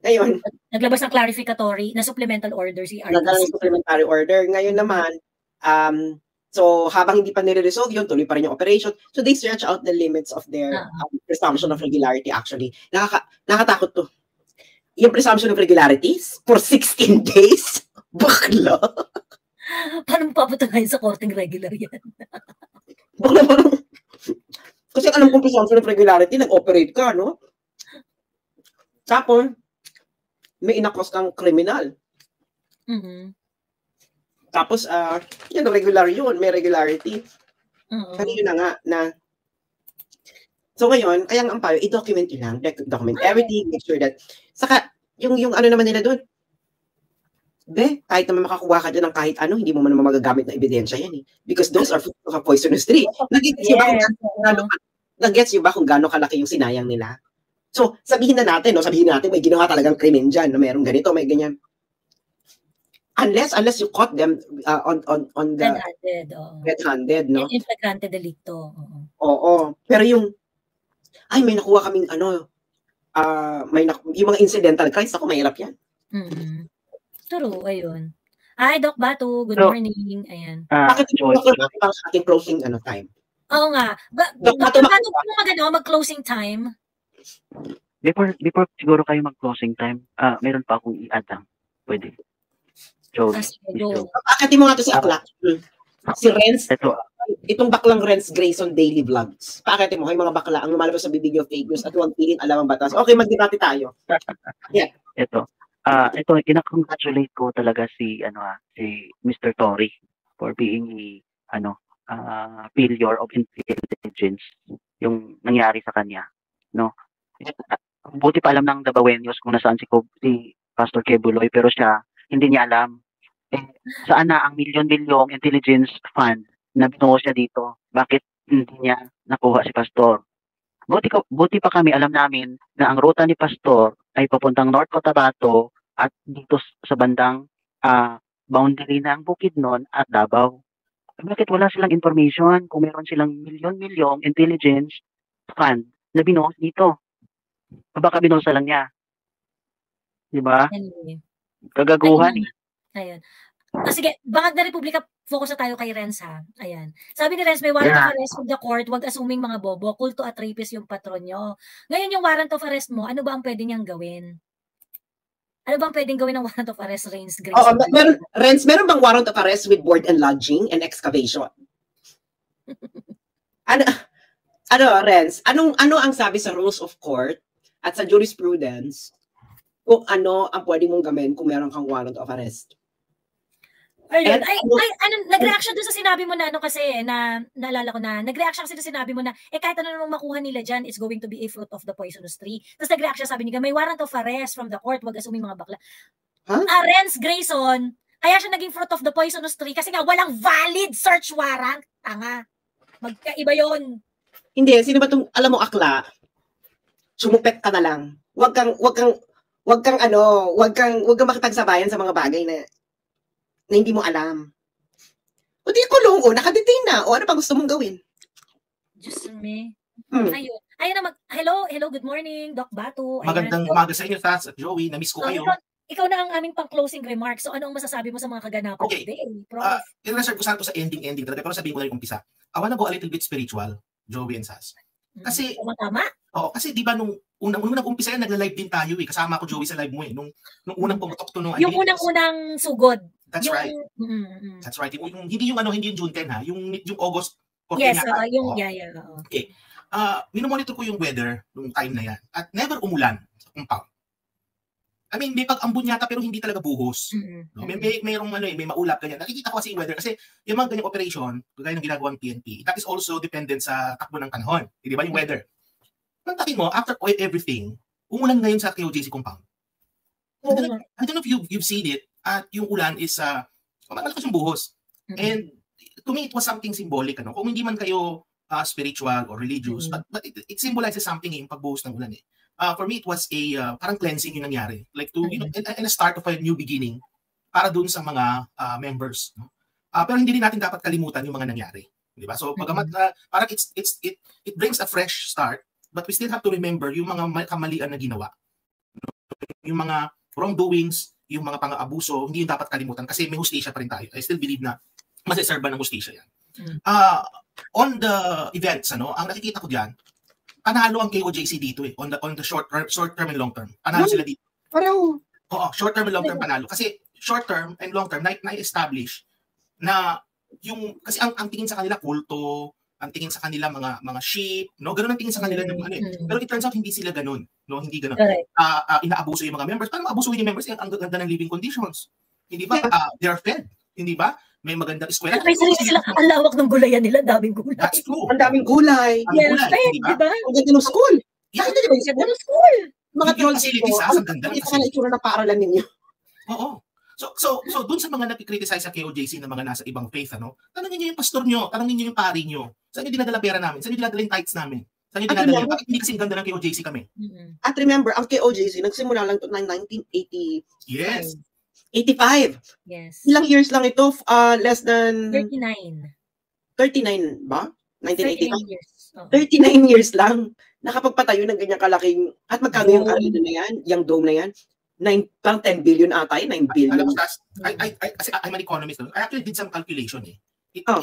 Ngayon, naglabas ng clarificatory na supplemental order si RTC. Naglabas ng supplementary order. Ngayon naman, so habang hindi pa nire-resolve yun, tuloy pa rin yung operation. So they stretch out the limits of their presumption of regularity actually. Nakatakot to. Yung presumption of regularities for 16 days. Bakla. Paano papatunayan sa korteng regular yan? Bakla. Kasi alam kong presumption of regularity, nag-operate ka, no? Tapos, may inakos kang kriminal. Tapos, yan, regular yun. May regularity. Kanina na nga, so ngayon, kaya ang payo, i-document yun lang. Document everything, make sure that, saka, yung naman nila doon, kahit naman makakuha ka dyan ng kahit ano, hindi mo man naman magagamit na ebidensya yan eh. Because those are poisonous tree. Nag-gets nyo ba kung gaano kalaki yung sinayang nila? So, sabihin natin, may ginawa talagang krimen dyan, na mayroong ganito, may ganyan. Unless you caught them on the red-handed, no? In flagrante delicto. Oo. Pero yung, may nakuha kaming yung mga incidental crimes, ako mahirap yan. True, ayun. Hi, Doc Batu. Good morning. Ayan. Bakit ito ang ating closing time? Oo nga. Doc Batu, mag-closing time? Before siguro kayo mag-closing time, meron pa akong i-add lang. Pwede. So, bakit mo nga ito si Akla? Si Renz, itong baklang Renz Grayson Daily Vlogs. Bakit mo, yung mga bakla, ang lumalabas sa bibig yung fake news at huwag piling alam ang batas. Okay, mag-debate tayo. Yeah. Ito, ina-congratulate ko talaga si Mr. Tory for being failure of intelligence yung nangyari sa kanya, no? Buti pa alam ng Dabawenyos kung nasaan si Pastor Kebuloy, pero siya, hindi niya alam. Saan na ang milyon-milyong intelligence fund na binuo siya dito? Bakit hindi niya nakuha si Pastor? Buti pa kami, alam namin na ang ruta ni Pastor ay papuntang North Cotabato at dito sa bandang boundary ng Bukidnon at Davao. Bakit wala silang information kung meron silang milyon-milyong intelligence fund na binuo dito? Baka binusa lang niya. Diba? Anyway. Kagaguhan eh. Ayan. Sige, Bangag na Republika, focus na tayo kay Renz ha. Ayan. Sabi ni Renz, may warrant of arrest from the court, wag assuming mga bobo, kulto at rapist yung patron nyo. Ngayon yung warrant of arrest mo, ano ba ang pwede niyang gawin? Ano ba ang pwedeng gawin ng warrant of arrest, Renz? Meron bang warrant of arrest with board and lodging and excavation? Renz, ano ang sabi sa rules of court at sa jurisprudence kung ano ang pwede mong gawin kung meron kang warrant of arrest? Ayun. Nag-reaction doon sa sinabi mo na kasi na naalala ko na, nag-reaction kasi sa sinabi mo na, kahit ano namang makuha nila dyan, it's going to be a fruit of the poisonous tree. Tapos nag-reaction, sabi niya, may warrant of arrest from the court, wag assuming mga bakla. Huh? Renz Grayson, kaya siya naging fruit of the poisonous tree kasi nga walang valid search warrant. Tanga. Magkaiba yon. Hindi, sino ba itong, alam mo, akla, sumupet ka na lang. Wag kang makipagsabayan sa mga bagay na hindi mo alam. O di kulong o, nakadetain na. O ano pa gusto mong gawin? Diyos me. Ayun na hello, good morning, Doc Bato. Magandang umaga sa inyo, Tats at Joey. Na-miss ko kayo. Ikaw na ang aming pang-closing remarks. So ano ang masasabi mo sa mga kaganapan today? I-reserve ko sana ito sa ending talaga. Pero sabihin ko na yung umpisa. I wanna go a little bit spiritual, Joey and Sas. Kasi, tama. Oo, kasi di ba nung unang umpisa yan, nagla-live din tayo eh. Kasama ko, Joey, sa live mo eh. Nung unang pumutok to yung unang sugod. That's right. That's right. Hindi yung June 10 ha, yung August 14. Yes, yeah. Okay. Minomonitor ko yung weather nung time na yan at never umulan sa compound. I mean, may pag-ambon yata pero hindi talaga buhos. No? Mayroong may maulap ganyan. Nakikita ko kasi yung weather kasi yung mga ganyang operation, kagaya ng ginagawang PNP, that is also dependent sa takbo ng panahon. Di ba yung weather? Mantakin mo, after everything, umulan ngayon sa KOJC compound. I don't know if you've seen it. At yung ulan is malakas yung buhos. And to me, it was something symbolic. Kung hindi man kayo spiritual or religious, but it symbolizes something yung pagbuhos ng ulan. For me, it was a parang cleansing yung nangyari. Like to, and a start of a new beginning para dun sa mga members. No? Pero hindi rin natin dapat kalimutan yung mga nangyari. Diba? So, pagamat parang it brings a fresh start, but we still have to remember yung mga kamalian na ginawa. Yung mga wrongdoings, yung mga pang-abuso, hindi yung dapat kalimutan kasi may hustisya pa rin tayo. I still believe na masiserba ng hustisya yan. On the events, ang nakikita ko diyan, panalo ang KOJC dito eh, on the short term and long term. Panalo sila dito. Pareho. Oo, short term and long term panalo. Kasi short term and long term, na-establish na yung, kasi ang tingin sa kanila, kulto, ang tingin sa kanila mga sheep, no? Ganun ang tingin sa kanila ng Pero it turns out hindi sila ganun, no? Hindi ganun. Inaabuso yung mga members. Paano maabusuhin yung members? Ang ganda ng living conditions. Hindi ba? They are fed. Hindi ba? May magandang eskwela. May sarili sila. Ang lawak ng gulayan nila. Daming gulay. That's true. Ang daming gulay. Di ba? Ang ganda ng school. Yeah, ang ganda ng school. Mga trolls facilities, ang ganda ng facilities. Ang itsura ng paaralan ninyo. Oo. So dun sa mga nakikriticize sa KOJC na mga nasa ibang faith, tanongin niyo yung pastor niyo, tanongin niyo yung pari niyo. Saan niyo dinadala pera namin? Saan niyo dinadala yung tithes namin? Saan niyo dinadala? Bakit hindi kasing ganda ng KOJC kami? At remember, ang KOJC nagsimula lang ito ng 1980. Yes. 85. Yes. Ilang years lang ito? Less than 39. 39 ba? 1985. 39 years. 39 years lang nakapagpatayo ng ganyang kalaking, at magkano yung arena na yan, yung dome na yan? 10 billion ata, 9 billion. Alam mo, kasi I'm an economist. I actually did some calculation eh.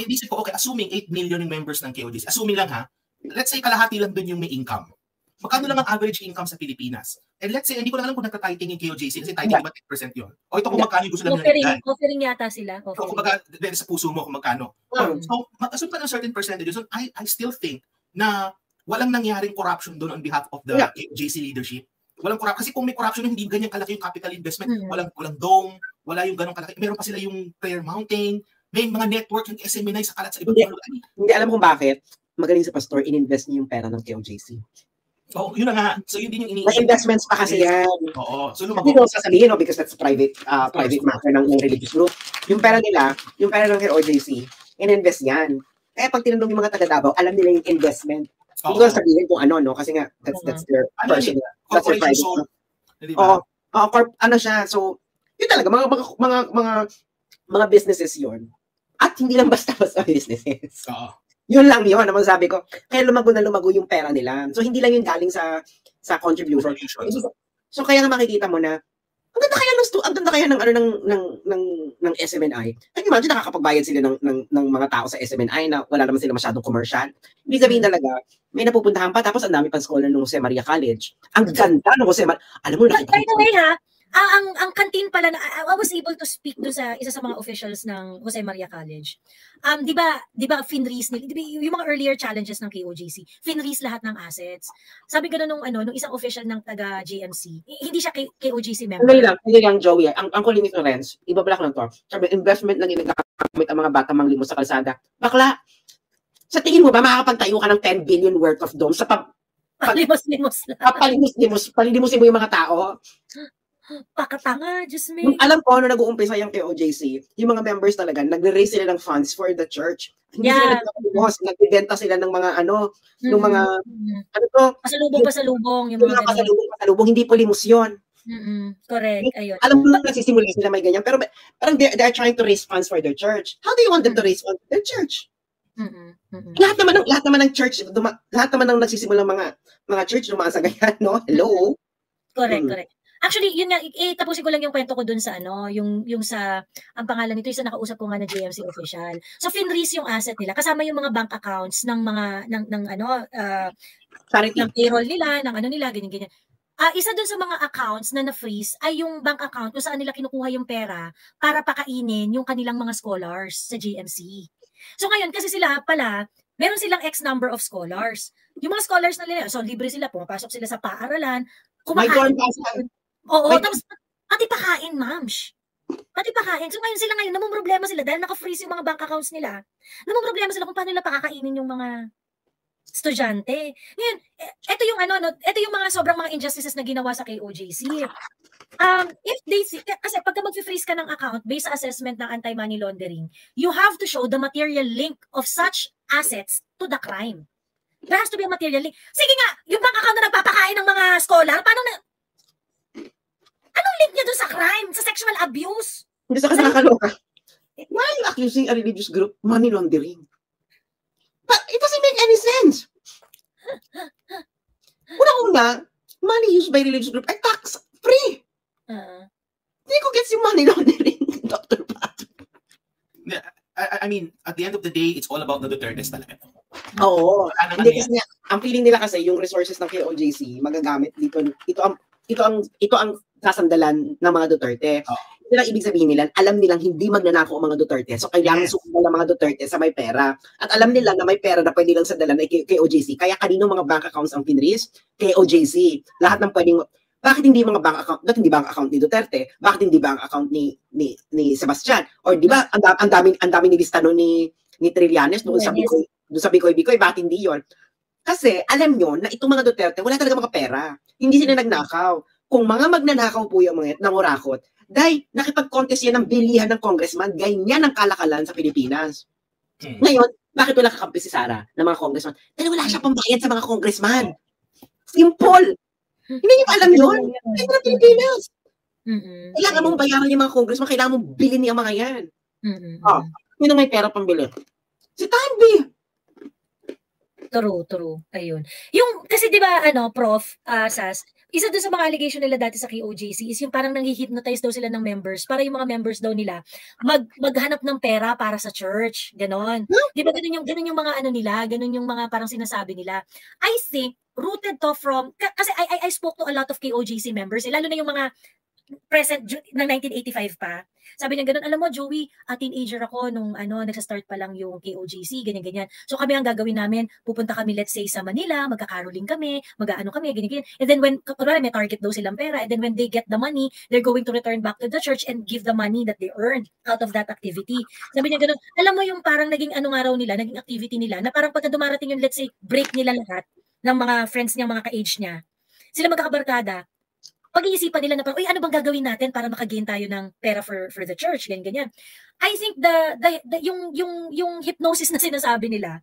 Isip ko, okay, assuming 8 million yung members ng KOJC, assuming lang ha, let's say kalahati lang dun yung may income. Magkano lang ang average income sa Pilipinas? And let's say, hindi ko lang alam kung nagka-tithing yung KOJC kasi tithing ba 10% yun? O ito kung magkano yung gusto lang nila. Offering yata sila. So kung magkano, sa puso mo kung magkano. So, mag-assume ka ng certain percentage. So, I still think na walang nangyaring corruption doon on behalf of the KOJC leadership. Walang corruption. Kasi kung may corruption, hindi ganyan kalaki yung capital investment. Walang dome, wala yung ganong kalaki. Meron pa sila yung Prayer Mountain, may mga network yung SMNI sa kalat sa ibang lugar. Hindi alam kung bakit. Magaling sa pastor, ininvest niya yung pera ng KOJC. Oh, yun na nga. So yun din yung May investments pa kasi yan. Oo. So Hindi ko sasabihin, no, because that's private matter ng religious group. Yung pera nila, yung pera ng OJC, in-invest yan. Kaya pag tinanong yung mga taga Davao, alam nila yung investment. Hindi ko sabihin kung ano, no, kasi nga that's their personal, that's their private. Oo, ano siya. So, yun talaga mga businesses yun. At hindi lang basta-basta businesses. Yun lang yun, naman sabi ko. Kaya lumago na lumago yung pera nila. So, hindi lang yun galing sa contribution. So, kaya nga makikita mo na, ang ganda kaya ng ng SMNI. Can you imagine, nakakapagbayad sila ng mga tao sa SMNI na wala naman sila masyadong commercial. Ibig sabihin talaga, may napupuntahan pa, tapos ang dami pang scholar ng Jose Maria College. Ang ganda ng Jose Maria. Alam mo, by the way ha, ang canteen pala na I was able to speak do sa isa sa mga officials ng Jose Maria College. Di ba finreeze nila, di ba yung mga earlier challenges ng KOJC, finreeze lahat ng assets. Sabi ko nung isang official ng taga JMC, hindi siya KOJC member. Hindi lang Joey. Ang kulit ni Florence, ibabala ko lang to. Sabi, investment lang ginagamit ang mga bata manglimos sa kalsada. Bakla, sa tingin mo ba makakapagtayo ka ng 10 billion worth of domes sa palimos-limos lang. Palimos mo yung mga tao? Pakatanga, Diyos me. Alam ko, nag-uumpisa yung KOJC, yung mga members talaga, nagre-raise sila ng funds for the church. Hindi sila nagpapagbuhos, nagbibenta sila ng mga ng mga, pasalubong, yung mga pasalubong, hindi polimos yun. Correct, ayun. Alam mo, nagsisimula sila may ganyan, pero parang they're trying to raise funds for their church. How do you want them to raise funds for their church? Lahat naman ng church, lahat naman ng nagsisimula mga church dumaan sa ganyan, no? Hello? Correct. Actually, yun nga, tapusin ko lang yung kwento ko dun sa yung sa, ang pangalan nito, yung sa nakausap ko nga na JMC official. So, finreeze yung asset nila, kasama yung mga bank accounts ng mga, ng payroll nila, ng nila, ganyan. Isa dun sa mga accounts na na-freeze ay yung bank account kung saan nila kinukuha yung pera para pakainin yung kanilang mga scholars sa JMC. So, ngayon, kasi sila pala, meron silang X number of scholars. Yung mga scholars na nila, so libre sila, pumapasok sila sa paaralan, kumakain. Oo, tapos pati pakain, ma'ams. Pati pakain. So ngayon namumroblema sila dahil naka-freeze yung mga bank accounts nila. Namumroblema sila kung paano nila pakakainin yung mga estudyante. Ngayon, ito yung mga sobrang mga injustices na ginawa sa KOJC. If they see, kasi pagka mag-freeze ka ng account based sa assessment ng anti-money laundering, you have to show the material link of such assets to the crime. There has to be a material link. Sige nga, yung bank account na nagpapakain ng mga scholar, anong link niya doon sa crime, sa sexual abuse? Hindi sa nakakaloka. Why are you accusing a religious group money laundering? But it doesn't make any sense. Una, money used by religious group ay tax-free. Hindi ko gets yung money laundering, Dr. Pat. I mean, at the end of the day, it's all about the Dutertes talaga. Oo. Hindi kasi ang feeling nila kasi yung resources ng KOJC magagamit dito. Ito ang sasandalan ng mga Duterte. Ito lang ibig sabihin nila, alam nilang hindi magnanako ang mga Duterte. So, kailangan sumunod ng mga Duterte sa may pera. At alam nila na may pera na pwede lang sandalan ay KOJC. Kaya kanino mga bank accounts ang pinris? KOJC. Lahat ng pwedeng, bakit hindi mga bank account? Bakit hindi bank account ni Duterte? Bakit hindi bank account ni Sebastian? Or di ba, ang dami nilista no ni Trillanes doon sa Bicoy, bakit hindi yon? Kasi alam nyo na itong mga Duterte, wala talaga mga pera. Hindi sila nagnakaw. Kung mga magnanakaw po yung mga nangurakot, dahil nakipag-contest yan ng bilihan ng congressman, ganyan ang kalakalan sa Pilipinas. Ngayon, bakit wala kakampi si Sara ng mga congressman? Dahil wala siya pambayad sa mga congressman. Simple. Hindi niyo alam yun. Kaya na Pilipinas. Kailangan mong bayaran yung mga congressman, kailangan mong bilhin niya mga yan. Yun ang may pera pambili. Si Tanby. True. Ayun. Yung, kasi di ba, Prof, Sas, isa dun sa mga allegation nila dati sa KOJC is yung parang nanghihypnotize daw sila ng members para yung mga members daw nila maghanap ng pera para sa church. Ganon. Di ba ganun yung mga nila, ganun yung mga parang sinasabi nila. I think, rooted to from, kasi I spoke to a lot of KOJC members, lalo na yung mga present ng 1985 pa. Sabi niya ganun, alam mo Joey, teenager ako nung nagsa-start pa lang yung KOJC, ganyan-ganyan. So kami ang gagawin namin, pupunta kami let's say sa Manila, magkakaroling kami, mag-aano kami, ganyan-ganyan. And then when, kunwari may target daw silang pera, and then when they get the money, they're going to return back to the church and give the money that they earned out of that activity. Sabi niya ganun, alam mo yung parang naging naging activity nila, na parang pagka dumarating yung let's say break nila lahat, ng mga friends niya, mga ka-age niya, sila magkakabarkada, pag-iisipan nila na parang, uy, ano bang gagawin natin para makagain tayo ng pera for the church, ganyan. I think yung hypnosis na sinasabi nila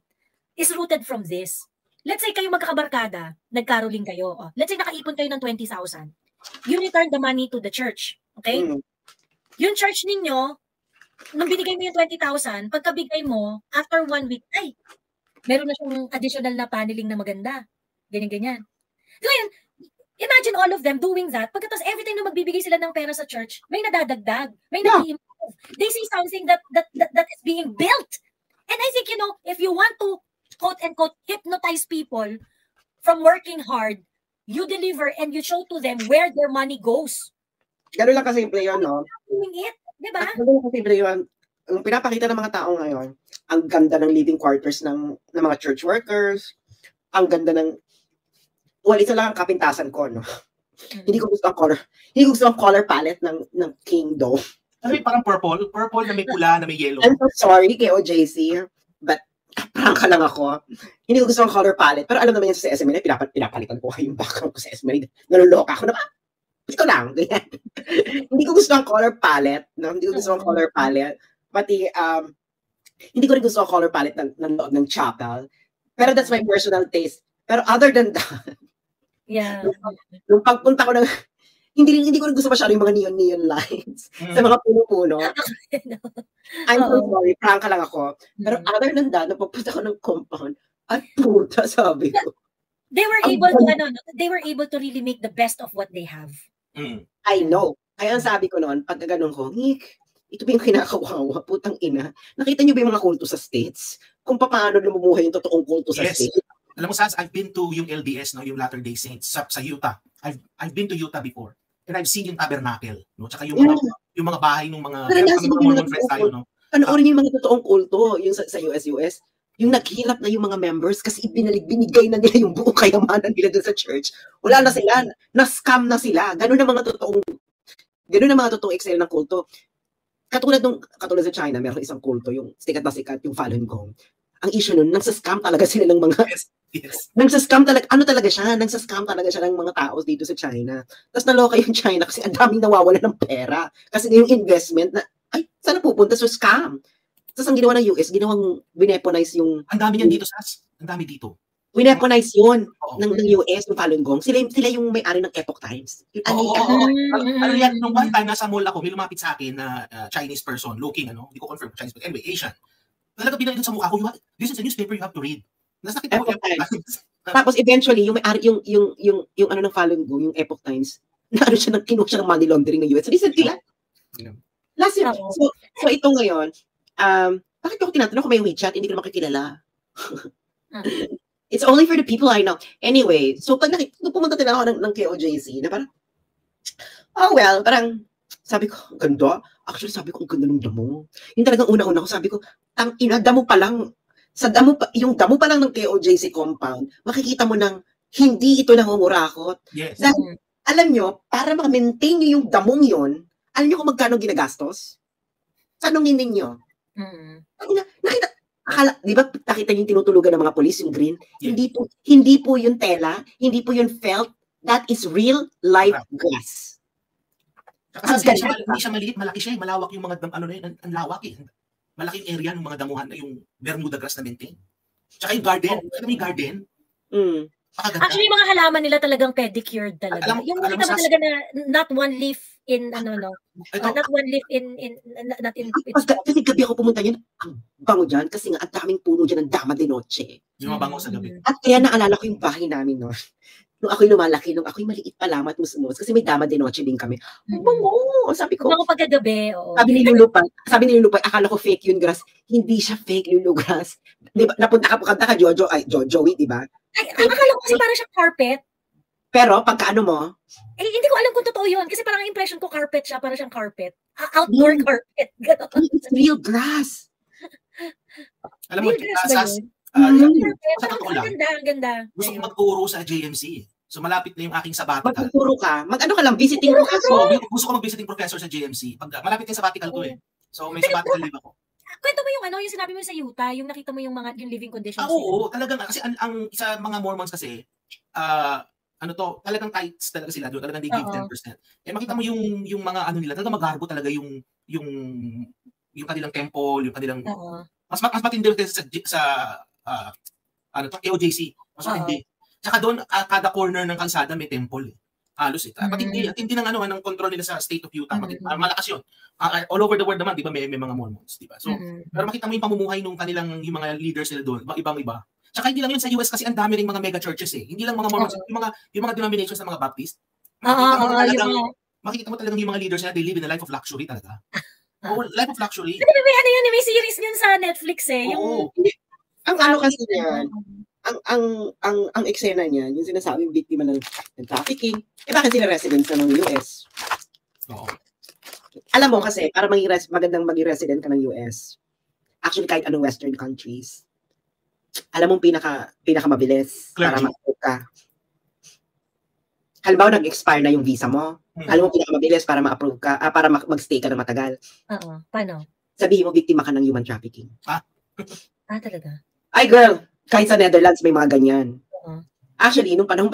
is rooted from this. Let's say kayo magkakabarkada, nagkaroling kayo. Oh. Let's say nakaipon kayo ng 20,000. You return the money to the church. Okay? Yung church ninyo, nung binigay mo yung 20,000, pagkabigay mo, after 1 week, ay, meron na siyang additional na paneling na maganda. Ganyan-ganyan. So, ngayon, imagine all of them doing that. Pagkatapos, every time na magbibigay sila ng pera sa church, may nadadagdag. May nag-i-improve. They see something that is being built. And I think, if you want to quote-unquote hypnotize people from working hard, you deliver and you show to them where their money goes. Ganun lang kasimple yun, no? Doing it, di ba? Ganun lang kasimple yun. Ang pinapakita ng mga tao ngayon, ang ganda ng living quarters ng mga church workers, ang ganda ng, isa lang ang kapintasan ko, no? Hindi ko gusto ang color palette ng Kingdom. Ano yung parang purple na may pula, na may yellow. I'm so sorry kay OJC, but prangka lang ako. Hindi ko gusto ang color palette. Pero alam naman yan sa SMNA, pinapalitan ko yung background ko sa SMNA. Naluloka ako na, ito lang, ganyan. Hindi ko gusto ang color palette. No? Hindi ko gusto ang color palette. Pati, hindi ko rin gusto ang color palette ng loob ng chapel. Pero that's my personal taste. Pero other than that, nung pagpunta ko ng, hindi ko rin gusto masyado yung mga neon lights sa mga puno-puno. I'm so sorry, prangka lang ako. Pero other than that, nung pagpunta ko ng compound, at puta, sabi ko. They were able to really make the best of what they have. I know. Kaya ang sabi ko noon, pag ganun ko, Nick, ito ba yung kinakawawa, putang ina. Nakita niyo ba yung mga kulto sa States? Kung paano lumumuhay yung totoong kulto sa States? Alam mo, Sas, I've been to yung LDS, no, yung Latter-day Saints, sa Utah. I've been to Utah before. And I've seen yung tabernacle, no? Tsaka yung mga bahay ng mga Mormon friends tayo, no? Panoorin niyo yung mga totoong kulto, yung sa US. Yung naghirap na yung mga members kasi binigay na nila yung buong kayamanan nila doon sa church. Wala na sila, na-scam na sila. Ganun ang mga totoong excel ng kulto. Katulad sa China, meron isang kulto, yung sikat na sikat, yung Falun Gong. Ang issue nun, nagsascam talaga sila ng mga Nagsascam talaga, nagsascam talaga siya ng mga tao dito sa China. Tapos naloka yung China kasi ang daming nawawala ng pera. Kasi yung investment na, ay, saan pupunta? So, scam. Tapos ang ginawa ng US, bineponize yung... Ang dami yan dito, Sas. Ang dami dito. Bineponize yun ng US, ng Falun Gong. Sila yung may-ari ng Epoch Times. Ano yan, nung one time, nasa mall ako, may lumapit sa akin na Chinese person, looking, hindi ko confirm Chinese, but anyway, Asian. Talaga binalik sa mukha ko, this is a newspaper you have to read. Tapos eventually yung may-ari yung ano ng Falun Gong, yung Epoch Times, kinuha siya ng money laundering ng US. Listen to that. Last year. So ito ngayon, bakit ako tinatanong kung may WeChat, hindi ko naman kakilala. It's only for the people I know. Anyway, so pag pumunta din ako ng KOJC, na parang, parang, sabi ko, ganda. Actually, sabi ko, ang ganda ng damo. Yung talagang una-una ko, sabi ko, damo pa lang, yung damo pa lang ng KOJC compound, makikita mo nang hindi ito nangungurakot. Yes. Dahil, alam nyo, para ma-maintain nyo yung damong yon, alam nyo kung magkano ginagastos? Tanungin ninyo. Nakita, di ba nakita yung tinutulugan ng mga polis, yung green? Yeah. Hindi po yung tela, hindi po yung felt, that is real live grass. Kasi hindi siya maliit, malaki siya, malawak yung mga ang lawak eh. Malaking area ng mga damuhan na yung Bermuda grass na maintain. Tsaka yung garden. Alam mo yung garden? Actually, yung mga halaman nila talagang pedicured talaga. Yung makita mo talaga na not one leaf in, not one leaf not in. Kasi gabi ako pumunta yun, ang bango dyan, kasi nga ang daming puno dyan ng dama de noche. Yung mabango sa gabi. At kaya naalala ko yung bahay namin, no? Nung ako'y lumalaki, nung ako'y maliit pa lamang at musmus, kasi may dama de noche din kami. Bango! Sabi ko. Bango pagkagabi, oo. Sabi ni Lulupay, akala ko fake yun grass. Hindi siya fake, Lulu grass. Diba, napunta ka Jojoy, diba? Ay, akala ko kasi parang siyang carpet. Pero, pagkaano mo? Hindi ko alam kung totoo yun. Kasi parang impression ko carpet siya, parang siyang carpet. Outdoor carpet. It's real grass. Alam mo, Sas, sa totoo lang. Ang ganda. Gusto ko magturo sa JMC. So, malapit na yung aking sabbatical. Magturo ka? Mag-ano ka lang? Visiting professor? Gusto ko mag-visiting professor sa JMC. Malapit na yung sabbatical ko eh. So, may sabbatical leave ako. Kwento mo yung yung sinabi mo sa Utah, yung nakita mo yung living conditions nila. Oo, talagang kasi ang sa mga Mormons kasi talagang tights talaga sila doon, talagang they give 10%. Makita mo yung mga nila, talagang magarbo talaga yung kanilang temple, yung kanilang mas matindi sa KOJC, mas matindi. Tsaka doon kada corner ng kalsada may temple. Halos matindi ng ng control nila sa state of Utah, malakas 'yun. All over the world naman, 'di ba, may mga Mormons, 'di ba? So, pero makita mo yung pamumuhay nung kanilang yung mga leaders nila doon, ibang-iba. Tsaka hindi lang 'yun sa US kasi ang dami ring mga mega churches eh. Hindi lang mga Mormons, yung mga denominations ng mga Baptist. Makikita mo talagang yung mga leaders nila, they live in a life of luxury talaga. Life of luxury. May series niyan sa Netflix eh. Yung ang kasi niyan, ang eksena niya, yung sinasabing biktima ng trafficking, bakit sila residents ng US? Oo. Alam mo kasi, para magandang maging resident ka ng US, actually kahit anong Western countries, alam mo pinakamabilis para mag-approve ka. Halimbawa, nag-expire na yung visa mo, alam mo pinakamabilis para ma-approve ka, para mag-stay ka ng matagal. Paano? Sabihin mo, biktima ka ng human trafficking. Talaga? Ay girl, kahit sa Netherlands may mga ganyan. Actually, nung panahon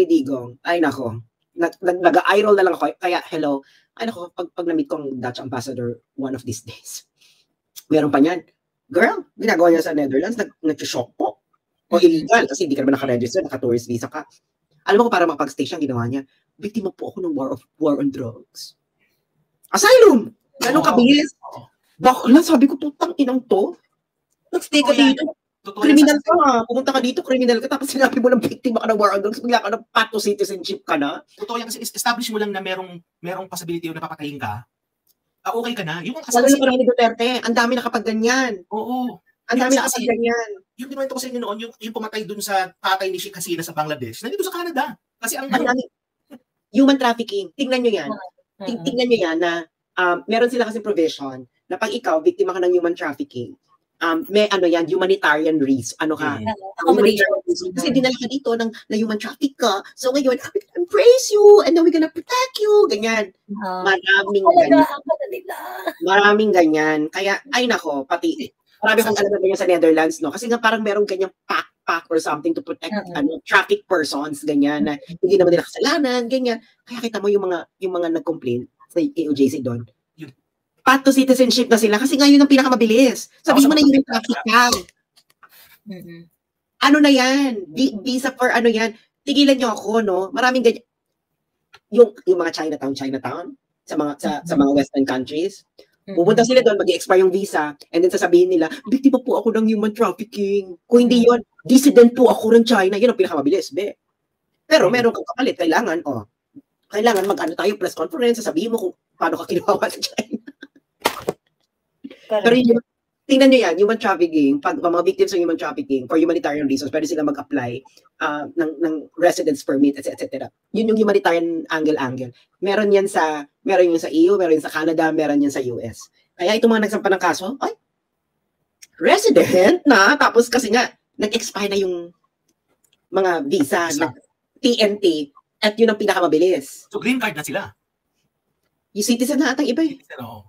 ni Digong, ay nako, nag-eye roll na lang ako, kaya hello, ay nako, pag na-meet ko ang Dutch ambassador one of these days, meron pa niyan. Girl, ginagawa niya sa Netherlands, nag-shock po. O illegal, kasi hindi ka naman naka-register, naka-tourist visa ka. Alam mo ko, para makapag-stay siya, ginawa niya, biktima po ako ng war on drugs. Asylum! Ganun kabilis. Bakla, sabi ko, putang inang to. Nag-stay ka dito. Criminal ka. Pumunta ka dito, criminal ka. Tapos sinabi mo ng biktima ka ng war on drugs, bigla ka ng pato citizenship ka na. Totoo yan kasi establish mo lang na merong possibility na papatayin ka. Okay ka na. Yung lalo na parang ni Duterte, ang dami nakapagganyan. Oo. Ang dami nakapagganyan. Yung kinuwento ko sa inyo noon, yung pumatay dun sa tatay ni Sheikh Hasina sa Bangladesh, nandito sa Canada. Kasi ang dami. Human trafficking. Tingnan nyo yan. Tingnan nyo yan na meron sila kasi provision na pag ikaw, biktima ka ng human trafficking, may yan, humanitarian risk. Kasi dinala ka dito na human traffic ka. So ngayon, I praise you and then we're gonna protect you. Ganyan. Maraming ganyan. Maraming ganyan. Kaya, ay nako, pati, marami kong alam na sa Netherlands, no? Kasi nga parang merong ganyang pack or something to protect traffic persons, ganyan, na hindi naman nila kasalanan, ganyan. Kaya kita mo yung mga nag-complain sa KOJC doon. Path to citizenship na sila kasi ngayon ang pinakamabilis. Sabihin mo na yung traffic ka. Ano na yan? Visa for ano yan? Tigilan nyo ako, no? Maraming ganyan. Yung mga Chinatown, sa mga Western countries, pupunta sila doon, mag-expire yung visa, and then sasabihin nila, biktima po ako ng human trafficking. Kung hindi yun, dissident po ako ng China. Yun ang pinakamabilis, be. Pero meron kang kapalit, kailangan mag-ano tayo, press conference, sasabihin mo kung paano ka kinuha sa China. Pero tingnan nyo yan, human trafficking, pag mga victims ng human trafficking, for humanitarian reasons, pwede sila mag-apply ng residence permit, etc. Yun yung humanitarian angle. Meron yan sa EU, meron yan sa Canada, meron yan sa US. Kaya itong mga nagsampa ng kaso, ay, resident na, tapos kasi nga, nag-expire na yung mga visa, na TNT, at yun ang pinakamabilis. So green card na sila? Yung citizen na atang iba eh. Oo.